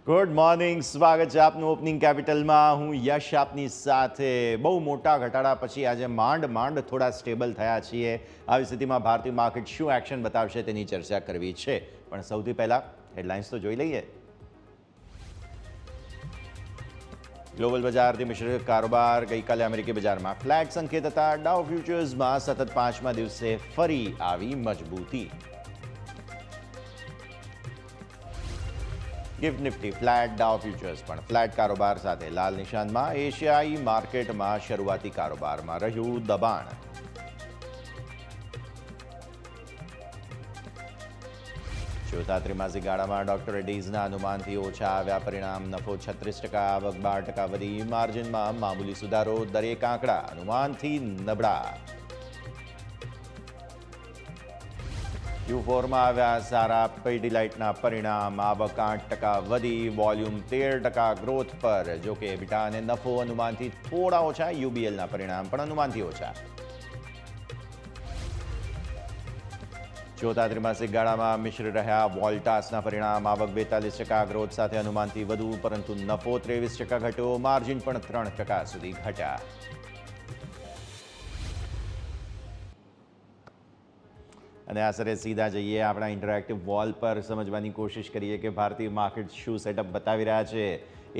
Good morning, સ્વાગત છે આપનું ઓપનિંગ કેપિટલમાં. હું યશ આપની સાથે. બહુ મોટા ઘટાડા પછી આજે માંડ થોડા સ્ટેબલ થયા છીએ. આવી સ્થિતિમાં ભારતીય માર્કેટ શું એક્શન બતાવશે તેની ચર્ચા કરવી છે. પણ સૌથી પહેલા હેડલાઇન્સ તો જોઈ લઈએ. ગ્લોબલ બજારથી મિશ્ર કારોબાર. ગઈકાલે અમેરિકી બજારમાં ફ્લેટ સંકેત હતા. ડાઉ ફ્યુચર્સમાં સતત 5મા દિવસે ફરી આવી મજબૂતી. ગિફ્ટ નિફ્ટી ફ્લેટ, ડાઉ ફ્યુચર્સ પણ ફ્લેટ કારોબાર સાથે લાલ નિશાનમાં. એશિયાઈ માર્કેટમાં શરૂઆતી કારોબારમાં રહ્યું દબાણ. ચોથા ત્રિમાસિક ગાળામાં ડોક્ટર રેડ્ડીઝના અનુમાનથી ઓછા આવ્યા પરિણામ. નફો 36%, આવક 12% વધી. માર્જિનમાં મામૂલી સુધારો. દરેક આંકડા અનુમાનથી નબળા. Q4માં આવ્યા સારા પીડીલાઇટના પરિણામ. આવક 8% વધી. વોલ્યુમ 13% ગ્રોથ પર. જોકે એબિટા અને નફો અનુમાનથી થોડા ઓછા. યુબીએલના પરિણામ પણ અનુમાનથી ઓછા. ચોથા ત્રિમાસિક ગાળામાં મિશ્ર રહ્યા વોલ્ટાસના પરિણામ. આવક 42%, ગ્રોથ સાથે અનુમાનથી વધુ, પરંતુ નફો 23% ઘટ્યો. માર્જિન પણ 3% સુધી ઘટ્યા. અને આશરે સીધા જઈએ આપણા ઇન્ટરેક્ટિવ વોલ પર. સમજવાની કોશિશ કરીએ કે ભારતીય માર્કેટ શું સેટઅપ બતાવી રહ્યા છે.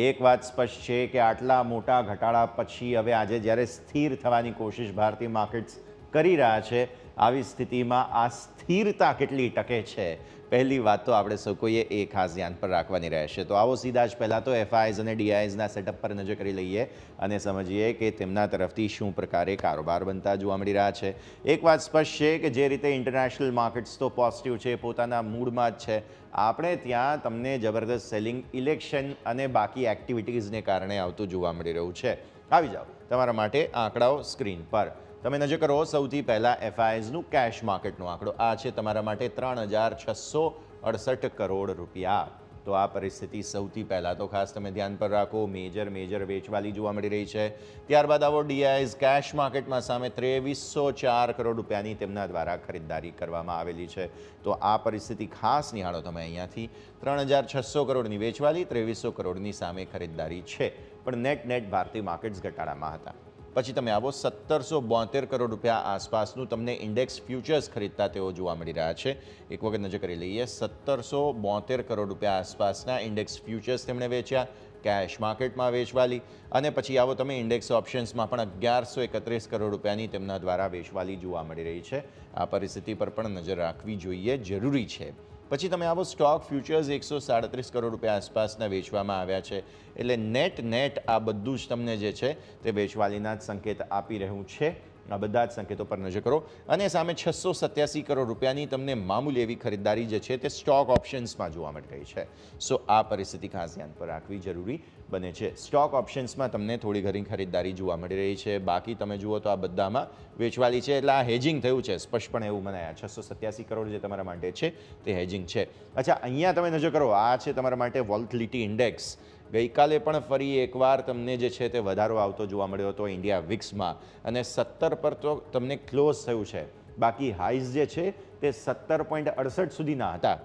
એક વાત સ્પષ્ટ છે કે આટલા મોટા ઘટાડા પછી હવે આજે જ્યારે સ્થિર થવાની કોશિશ ભારતીય માર્કેટ્સ કરી રહ્યા છે, આવી સ્થિતિમાં આ સ્થિરતા કેટલી ટકે છે, પહેલી વાત તો આપણે સૌ કોઈએ એ ખાસ ધ્યાન પર રાખવાની રહેશે. તો આવો સીધા જ પહેલાં તો એફઆઈઝ અને ડીઆઈઝના સેટઅપ પર નજર કરી લઈએ અને સમજીએ કે તેમના તરફથી શું પ્રકારે કારોબાર બનતા જોવા મળી રહ્યા છે. એક વાત સ્પષ્ટ છે કે જે રીતે ઇન્ટરનેશનલ માર્કેટ્સ તો પોઝિટિવ છે, પોતાના મૂડમાં જ છે. આપણે ત્યાં તમને જબરદસ્ત સેલિંગ ઇલેક્શન અને બાકી એક્ટિવિટીઝને કારણે આવતું જોવા મળી રહ્યું છે. આવી જાઓ તમારા માટે આંકડાઓ સ્ક્રીન પર. તમે નજર કરો સૌથી પહેલાં એફઆઈઝનું કેશ માર્કેટનો આંકડો. આ છે તમારા માટે 3,668 કરોડ રૂપિયા. તો આ પરિસ્થિતિ સૌથી પહેલાં તો ખાસ તમે ધ્યાન પર રાખો. મેજર વેચવાલી જોવા મળી રહી છે. ત્યારબાદ આવો ડીઆઈઝ કેશ માર્કેટમાં સામે 2304 કરોડ રૂપિયાની તેમના દ્વારા ખરીદદારી કરવામાં આવેલી છે. તો આ પરિસ્થિતિ ખાસ નિહાળો તમે અહીંયાથી. 3,600 કરોડની વેચવાલી, 2300 કરોડની સામે ખરીદદારી છે. પણ નેટ ભારતીય માર્કેટ્સ ઘટાડામાં હતા. પછી તમે આવો 1772 કરોડ રૂપિયા આસપાસનું તમને ઇન્ડેક્સ ફ્યુચર્સ ખરીદતા તેઓ જોવા મળી રહ્યા છે. એક વખત નજર કરી લઈએ. 1772 કરોડ રૂપિયા આસપાસના ઇન્ડેક્સ ફ્યુચર્સ તેમણે વેચ્યા કેશ માર્કેટમાં વેચવાલી. અને પછી આવો તમે ઇન્ડેક્સ ઓપ્શન્સમાં પણ 1131 કરોડ રૂપિયાની તેમના દ્વારા વેચવાલી જોવા મળી રહી છે. આ પરિસ્થિતિ પર પણ નજર રાખવી જોઈએ, જરૂરી છે. પછી તમે આવો સ્ટોક ફ્યુચર્સ 137 કરોડ રૂપિયા આસપાસના વેચવામાં આવ્યા છે. એટલે નેટ આ બધું જ તમને જે છે તે વેચવાલીના જ સંકેત આપી રહ્યું છે. આ બધા જ સંકેતો પર નજર કરો. અને સામે 687 કરોડ રૂપિયાની તમને મામૂલી એવી ખરીદદારી જે છે તે સ્ટોક ઓપ્શન્સમાં જોવા મળી રહી છે. સો આ પરિસ્થિતિ ખાસ ધ્યાન પર રાખવી જરૂરી બને છે. સ્ટોક ઓપ્શન્સમાં તમને થોડી ઘણી ખરીદદારી જોવા મળી રહી છે. બાકી તમે જુઓ તો આ બધામાં વેચવાલી છે. એટલે આ હેજિંગ થયું છે, સ્પષ્ટપણે એવું મનાયા. 687 કરોડ જે તમારા માટે છે તે હેજિંગ છે. અચ્છા, અહીંયા તમે નજર કરો. આ છે તમારા માટે વોલેટિલિટી ઇન્ડેક્સ. ગઈકાલે પણ ફરી એકવાર તમને જે છે તે વધારો આવતો જોવા મળ્યો હતો ઇન્ડિયા વિક્સમાં. અને 17 પર તો તમને ક્લોઝ થયું છે. બાકી હાઈઝ જે છે તે 17.68 સુધીના હતા.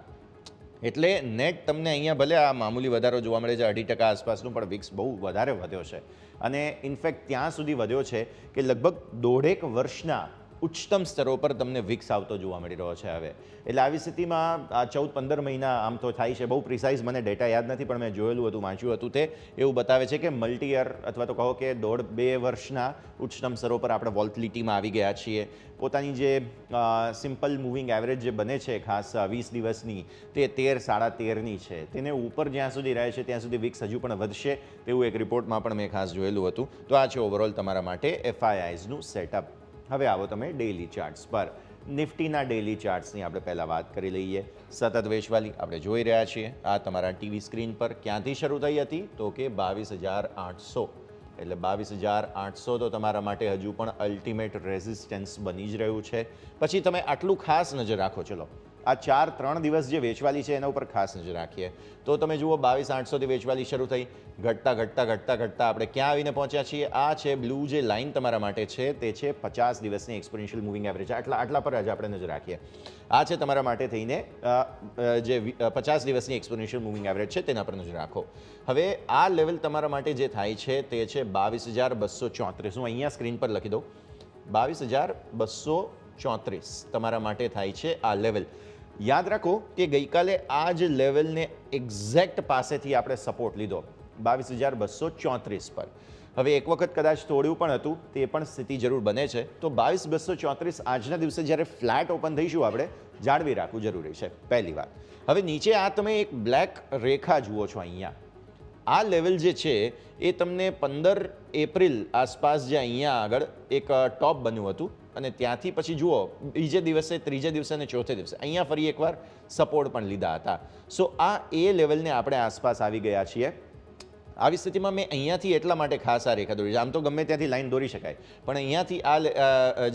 એટલે નેટ તમને અહીંયા ભલે આ મામૂલી વધારો જોવા મળે છે 2% આસપાસનું, પણ વિક્સ બહુ વધારે વધ્યો છે. અને ઇનફેક્ટ ત્યાં સુધી વધ્યો છે કે લગભગ 1.5 વર્ષના ઉચ્ચતમ સ્તરો પર તમને વિક્સ આવતો જોવા મળી રહ્યો છે હવે. એટલે આવી સ્થિતિમાં આ 14-15 મહિના આમ તો થાય છે. બહુ પ્રિસાઇઝ મને ડેટા યાદ નથી, પણ મેં જોયેલું હતું, વાંચ્યું હતું. તે એવું બતાવે છે કે મલ્ટી યર અથવા તો કહો કે 1.5-2 વર્ષના ઉચ્ચતમ સ્તરો પર આપણે વોલેટિલિટીમાં આવી ગયા છીએ. પોતાની જે સિમ્પલ મૂવિંગ એવરેજ જે બને છે ખાસ 20 દિવસની, તે 13-13.5ની છે. તેને ઉપર જ્યાં સુધી રહે છે ત્યાં સુધી વિક્સ હજુ પણ વધશે તેવું એક રિપોર્ટમાં પણ મેં ખાસ જોયેલું હતું. તો આ છે ઓવરઓલ તમારા માટે એફઆઈઆઈઝનું સેટઅપ. હવે આવો તમે ડેઇલી ચાર્ટ્સ પર. નિફ્ટીના ડેઇલી ચાર્ટ્સની આપણે પહેલાં વાત કરી લઈએ. સતત વેચવાલી આપણે જોઈ રહ્યા છીએ. આ તમારા ટીવી સ્ક્રીન પર ક્યાંથી શરૂ થઈ હતી તો કે 22,800. એટલે 22,800 તો તમારા માટે હજુ પણ અલ્ટિમેટ રેઝિસ્ટન્સ બની જ રહ્યું છે. પછી તમે આટલું ખાસ નજર રાખો. ચલો, આ 4-3 દિવસ જે વેચવાલી છે એના ઉપર ખાસ નજર રાખીએ તો તમે જુઓ 22,800થી વેચવાલી શરૂ થઈ, ઘટતા ઘટતા ઘટતા ઘટતા આપણે ક્યાં આવીને પહોંચ્યા છીએ? આ છે બ્લુ જે લાઇન તમારા માટે છે તે છે 50 દિવસની એક્સપોનેન્શિયલ મૂવિંગ એવરેજ. આટલા પર જ આપણે નજર રાખીએ. આ છે તમારા માટે થઈને જે 50 દિવસની એક્સપોનેન્શિયલ મૂવિંગ એવરેજ છે તેના પર નજર રાખો. હવે આ લેવલ તમારા માટે જે થાય છે તે છે 22,234. હું અહીંયા સ્ક્રીન પર લખી દઉં, 22,234 તમારા માટે થાય છે આ લેવલ. યાદ રાખો કે ગઈકાલે આ જ લેવલને એક્ઝેક્ટ પાસેથી આપણે સપોર્ટ લીધો 22,234 પર. હવે એક વખત કદાચ તોડ્યું પણ હતું, તે પણ સ્થિતિ જરૂર બને છે. તો 22,234 આજના દિવસે જ્યારે ફ્લેટ ઓપન થઈશું આપણે જાળવી રાખવું જરૂરી છે, પહેલી વાત. હવે નીચે આ તમે એક બ્લેક રેખા જુઓ છો અહીંયા, આ લેવલ જે છે એ તમને 15 એપ્રિલ આસપાસ જે અહીંયા આગળ એક ટોપ બન્યું હતું અને ત્યાંથી પછી જુઓ બીજે દિવસે, ત્રીજે દિવસે અને ચોથે દિવસે અહીંયા ફરી એકવાર સપોર્ટ પણ લીધા હતા. સો આ એ લેવલને આપણે આસપાસ આવી ગયા છીએ. આવી સ્થિતિમાં મેં અહીંયાથી એટલા માટે ખાસ આ રેખા દોરી છે. આમ તો ગમે ત્યાંથી લાઈન દોરી શકાય, પણ અહીંયાથી આ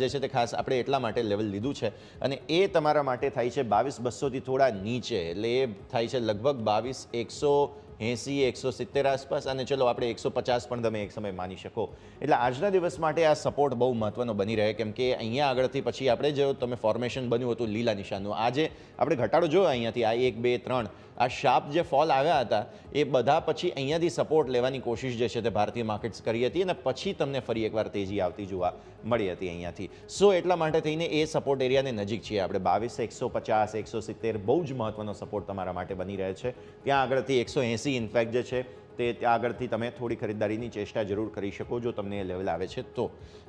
જે છે તે ખાસ આપણે એટલા માટે લેવલ લીધું છે અને એ તમારા માટે થાય છે 22,200થી થોડા નીચે, એટલે એ થાય છે લગભગ 22,180-170 આસપાસ. અને ચલો આપણે 150 પણ તમે એક સમય માની શકો. એટલે આજના દિવસ માટે આ સપોર્ટ બહુ મહત્વનો બની રહે, કેમ કે અહીંયા આગળથી પછી આપણે જો તમે ફોર્મેશન બન્યું હતું લીલા નિશાનનું, આજે આપણે ઘટાડો જોયો અહીંયાથી આ 1, 2, 3 આ શાર્પ જે ફોલ આવ્યા હતા એ બધા પછી અહીંયાથી સપોર્ટ લેવાની કોશિશ જે છે તે ભારતીય માર્કેટ્સ કરી હતી અને પછી તમને ફરી એકવાર તેજી આવતી જોવા મળી હતી અહીંયાથી. સો એટલા માટે થઈને એ સપોર્ટ એરિયાને નજીક છીએ આપણે. 22,150, 170 બહુ જ મહત્વનો સપોર્ટ તમારા માટે બની રહે છે. ત્યાં આગળથી 180 ઇનફેક્ટ જે છે તે ત્યાં આગળથી તમે થોડી ખરીદદારીની ચેષ્ટા જરૂર કરી શકો જો તમને એ લેવલ આવે છે તો.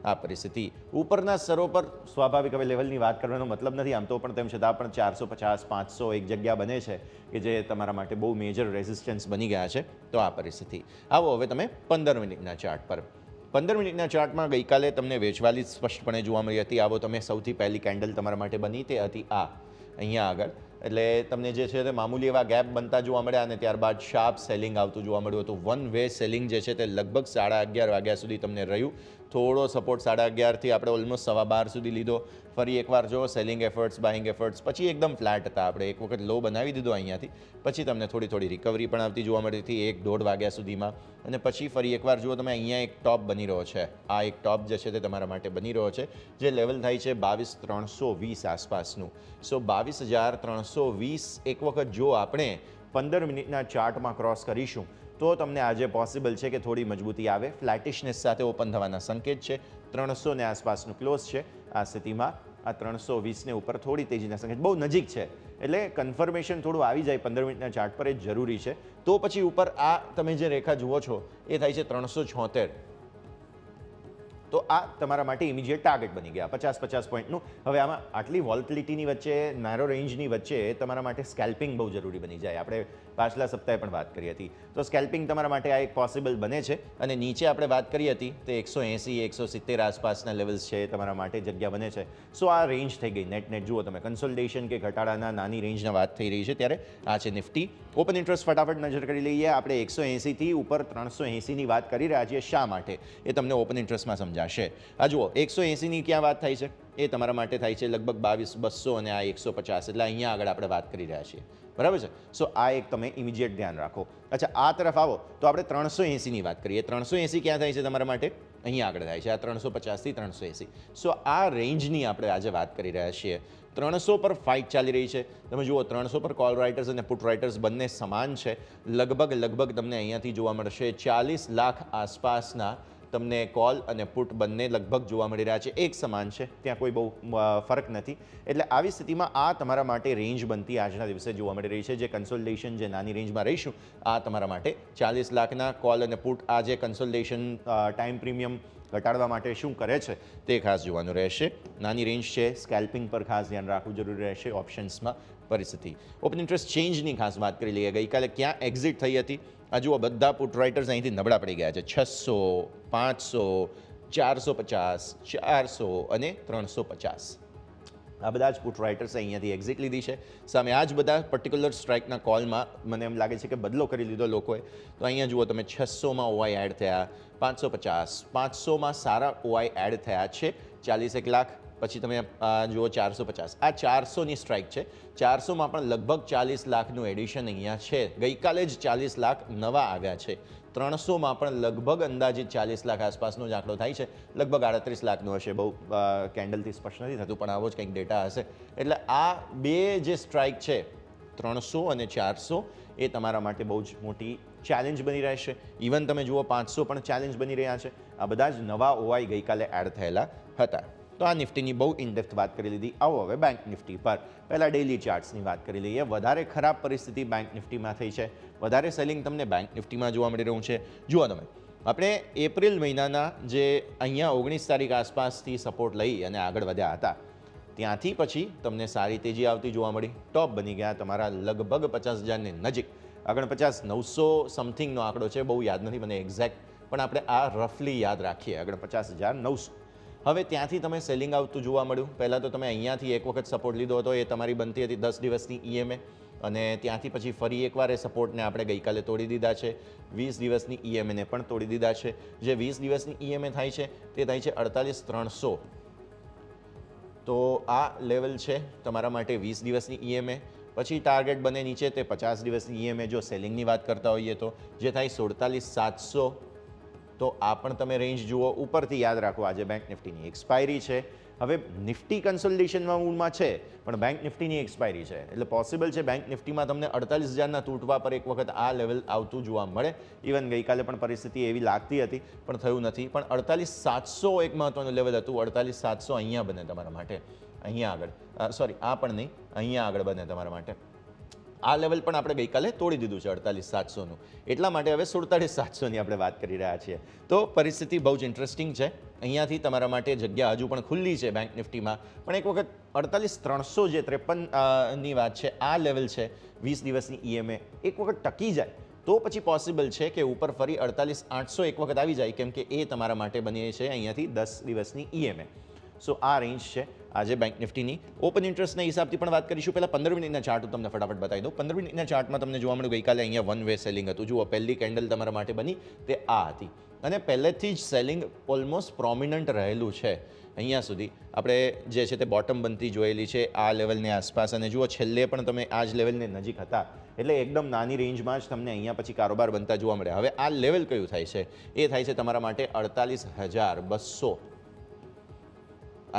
આ પરિસ્થિતિ ઉપરના સ્તરો પર સ્વાભાવિક, હવે લેવલની વાત કરવાનો મતલબ નથી, આમ તો પણ તેમ છતાં પણ 450, 500 એક જગ્યા બને છે કે જે તમારા માટે બહુ મેજર રેઝિસ્ટન્સ બની ગયા છે. તો આ પરિસ્થિતિ. આવો હવે તમે 15 મિનિટના ચાર્ટ પર. 15 મિનિટના ચાર્ટમાં ગઈકાલે તમને વેચવાલી સ્પષ્ટપણે જોવા મળી હતી. આવો તમે સૌથી પહેલી કેન્ડલ તમારા માટે બની તે હતી આ અહીંયા આગળ. એટલે તમને જે છે તે મામૂલી એવા ગેપ બનતા જોવા મળ્યા અને ત્યારબાદ શાર્પ સેલિંગ આવતું જોવા મળ્યું હતું. વન વે સેલિંગ જે છે તે લગભગ 11:30 વાગ્યા સુધી તમને રહ્યું. થોડો સપોર્ટ 11:30થી આપણે ઓલમોસ્ટ 12:15 સુધી લીધો. ફરી એકવાર જો સેલિંગ એફર્ટ્સ, બાઇંગ એફર્ટ્સ, પછી એકદમ ફ્લેટ હતા. આપણે એક વખત લો બનાવી દીધો અહીંયાથી, પછી તમને થોડી રિકવરી પણ આવતી જોવા મળી હતી 1-1.5 વાગ્યા સુધીમાં. અને પછી ફરી એકવાર જુઓ તમે અહીંયા એક ટોપ બની રહ્યો છે. આ એક ટોપ જે છે તે તમારા માટે બની રહ્યો છે, જે લેવલ થાય છે 22,320 આસપાસનું. સો 22,320 એક વખત જો આપણે 15 મિનિટના ચાર્ટમાં ક્રોસ કરીશું તો તમને આજે પોસિબલ છે કે થોડી મજબૂતી આવે. ફ્લેટિશનેસ સાથે ઓપન થવાના સંકેત છે. 300 ને આસપાસનું ક્લોઝ છે. આ સ્થિતિમાં આ 320ને ઉપર થોડી તેજીના સંકેત બહુ નજીક છે, એટલે કન્ફર્મેશન થોડું આવી જાય 15 મિનિટના ચાર્ટ પર એ જરૂરી છે. તો પછી ઉપર આ તમે જે રેખા જુઓ છો એ થાય છે 376. તો આ તમારા માટે ઇમિડિયેટ ટાર્ગેટ બની ગયા 50 પોઈન્ટનું. હવે આમાં આટલી વોલેટિલિટીની વચ્ચે, નેરો રેન્જની વચ્ચે તમારા માટે સ્કેલ્પિંગ બહુ જરૂરી બની જાય. આપણે પાછલા સપ્તાહે પણ વાત કરી હતી. તો સ્કેલ્પિંગ તમારા માટે આ એક પોસિબલ બને છે. અને નીચે આપણે વાત કરી હતી તે 180-170 આસપાસના લેવલ્સ છે તમારા માટે જગ્યા બને છે. સો આ રેન્જ થઈ ગઈ. નેટ જુઓ તમે, કન્સોલિડેશન કે ઘટાડાના નાની રેન્જના વાત થઈ રહી છે ત્યારે આ છે નિફ્ટી. ઓપન ઇન્ટરેસ્ટ ફટાફટ નજર કરી લઈએ. આપણે 180થી ઉપર 380ની વાત કરી રહ્યા છીએ. શા માટે એ તમને ઓપન ઇન્ટરેસ્ટમાં સમજાશે. આ જુઓ 180ની ક્યાં વાત થાય છે? એ તમારા માટે થાય છે લગભગ 22,200 અને આ 150. એટલે અહીંયા આગળ આપણે વાત કરી રહ્યા છીએ, બરાબર છે. સો આ એક તમે ઇમિડિયેટ ધ્યાન રાખો. અચ્છા, આ તરફ આવો તો આપણે 380ની વાત કરીએ. 380 ક્યાં થાય છે તમારા માટે? અહીંયા આગળ થાય છે. આ 350થી 380. સો આ રેન્જની આપણે આજે વાત કરી રહ્યા છીએ. 300 પર ફાઇટ ચાલી રહી છે. તમે જુઓ 300 પર કોલ રાઇટર્સ અને પુટ રાઇટર્સ બંને સમાન છે. લગભગ તમને અહીંયાથી જોવા મળશે 40 લાખ આસપાસના તમને કોલ અને પુટ બંને લગભગ જોવા મળી રહ્યા છે. એક સમાન છે, ત્યાં કોઈ બહુ ફરક નથી. એટલે આવી સ્થિતિમાં આ તમારા માટે રેન્જ બનતી આજના દિવસે જોવા મળી રહી છે. જે કન્સોલિડેશન, જે નાની રેન્જમાં રહીશું, આ તમારા માટે 40 લાખના કોલ અને પુટ, આ જે કન્સોલિડેશન ટાઈમ પ્રીમિયમ ઘટાડવા માટે શું કરે છે તે ખાસ જોવાનું રહેશે. નાની રેન્જ છે, સ્કેલ્પિંગ પર ખાસ ધ્યાન રાખવું જરૂરી રહેશે. ઓપ્શન્સમાં પરિસ્થિતિ. ઓપન ઇન્ટરેસ્ટ ચેન્જની ખાસ વાત કરી લઈએ. ગઈકાલે ક્યાં એક્ઝિટ થઈ હતી? આ જુઓ બધા પુટ રાઇટર્સ અહીંથી નબળા પડી ગયા છે. 600, 500, 450, 400 અને 350. આ બધા જ પુટ રાઇટર્સ અહીંયાથી એક્ઝિટ લીધી છે. સામે આ જ બધા પર્ટિક્યુલર સ્ટ્રાઇકના કોલમાં મને એમ લાગે છે કે બદલો કરી લીધો લોકોએ. તો અહીંયા જુઓ તમે 600માં ઓઆઈ એડ થયા, 550, 500માં સારા ઓઆઈ એડ થયા છે. 41 લાખ પછી તમે જુઓ 450, આ 400ની સ્ટ્રાઇક છે. 400માં પણ લગભગ 40 લાખનું એડિશન અહીંયા છે. ગઈકાલે જ 40 લાખ નવા આવ્યા છે. 300માં પણ લગભગ અંદાજિત 40 લાખ આસપાસનો જ આંકડો થાય છે. લગભગ 38 લાખનું હશે, બહુ કેન્ડલથી સ્પષ્ટ નથી થતું, પણ આવો જ કંઈક ડેટા હશે. એટલે આ બે જે સ્ટ્રાઇક છે 300 અને 400 એ તમારા માટે બહુ જ મોટી ચેલેન્જ બની રહેશે. ઇવન તમે જુઓ 500 પણ ચેલેન્જ બની રહ્યા છે. આ બધા જ નવા ઓઆઈ ગઈકાલે એડ થયેલા હતા. તો આ નિફ્ટીની બહુ ઇનડેપ્થ વાત કરી લીધી. આવો હવે બેંક નિફ્ટી પર. પહેલાં ડેઇલી ચાર્ટ્સની વાત કરી લઈએ. વધારે ખરાબ પરિસ્થિતિ બેંક નિફ્ટીમાં થઈ છે. વધારે સેલિંગ તમને બેંક નિફ્ટીમાં જોવા મળી રહ્યું છે. જુઓ તમે, આપણે એપ્રિલ મહિનાના જે અહીંયા 19 તારીખ આસપાસથી સપોર્ટ લઈ અને આગળ વધ્યા હતા, ત્યાંથી પછી તમને સારી તેજી આવતી જોવા મળી. ટોપ બની ગયા તમારા લગભગ 50,000ની નજીક. 49 900 સમથિંગનો આંકડો છે, બહુ યાદ નથી મને એક્ઝેક્ટ, પણ આપણે આ રફલી યાદ રાખીએ 49,900. હવે ત્યાંથી તમે સેલિંગ આવતું જોવા મળ્યું. પહેલાં તો તમે અહીંયાથી એક વખત સપોર્ટ લીધો હતો, એ તમારી બનતી હતી 10 દિવસની ઈએમએ, અને ત્યાંથી પછી ફરી એકવાર એ સપોર્ટને આપણે ગઈકાલે તોડી દીધા છે. 20 દિવસની ઈએમએને પણ તોડી દીધા છે. જે 20 દિવસની ઈએમએ થાય છે તે થાય છે 48,300. તો આ લેવલ છે તમારા માટે 20 દિવસની ઈએમએ. પછી ટાર્ગેટ બને નીચે તે 50 દિવસની ઈએમએ જો સેલિંગની વાત કરતા હોઈએ તો, જે થાય 47,700. તો આ પણ તમે રેન્જ જુઓ. ઉપરથી યાદ રાખો આજે બેંક નિફ્ટીની એક્સપાયરી છે. હવે નિફ્ટી કન્સોલિડેશનમાં મૂડમાં છે, પણ બેંક નિફ્ટીની એક્સપાયરી છે, એટલે પોસિબલ છે બેંક નિફ્ટીમાં તમને 48,000ના તૂટવા પર એક વખત આ લેવલ આવતું જોવા મળે. ઇવન ગઈકાલે પણ પરિસ્થિતિ એવી લાગતી હતી, પણ થયું નથી. પણ 48,700 એક મહત્વનું લેવલ હતું. 48,700 અહીંયા બને તમારા માટે, અહીંયા આગળ, સોરી આ પણ નહીં, અહીંયા આગળ બને તમારા માટે. આ લેવલ પણ આપણે ગઈકાલે તોડી દીધું છે 48,700નું. એટલા માટે હવે 47,700ની આપણે વાત કરી રહ્યા છીએ. તો પરિસ્થિતિ બહુ જ ઇન્ટરેસ્ટિંગ છે. અહીંયાથી તમારા માટે જગ્યા હજુ પણ ખુલ્લી છે બેંક નિફ્ટીમાં. પણ એક વખત 48,300 જે 53ની વાત છે, આ લેવલ છે 20 દિવસની ઈએમએ, એક વખત ટકી જાય તો પછી પોસિબલ છે કે ઉપર ફરી 48,800 એક વખત આવી જાય, કેમ કે એ તમારા માટે બની છે અહીંયાથી 10 દિવસની ઈએમએ. સો આ રેન્જ છે આજે બેંક નિફ્ટીની. ઓપન ઇન્ટરેસ્ટના હિસાબથી પણ વાત કરીશું. પહેલાં 15 મિનિટના ચાર્ટ તમને ફટાફટ બતાવી દઉં. 15 મિનિટના ચાર્ટમાં તમને જોવા મળ્યું ગઈકાલે અહીંયા વન વે સેલિંગ હતું. જુઓ, પહેલી કેન્ડલ તમારા માટે બની તે આ હતી, અને પહેલેથી જ સેલિંગ ઓલમોસ્ટ પ્રોમિનન્ટ રહેલું છે. અહીંયા સુધી આપણે જે છે તે બોટમ બનતી જોયેલી છે આ લેવલની આસપાસ, અને જુઓ છેલ્લે પણ તમે આ જ લેવલની નજીક હતા, એટલે એકદમ નાની રેન્જમાં જ તમને અહીંયા પછી કારોબાર બનતા જોવા મળે. હવે આ લેવલ કયું થાય છે? એ થાય છે તમારા માટે 48,200.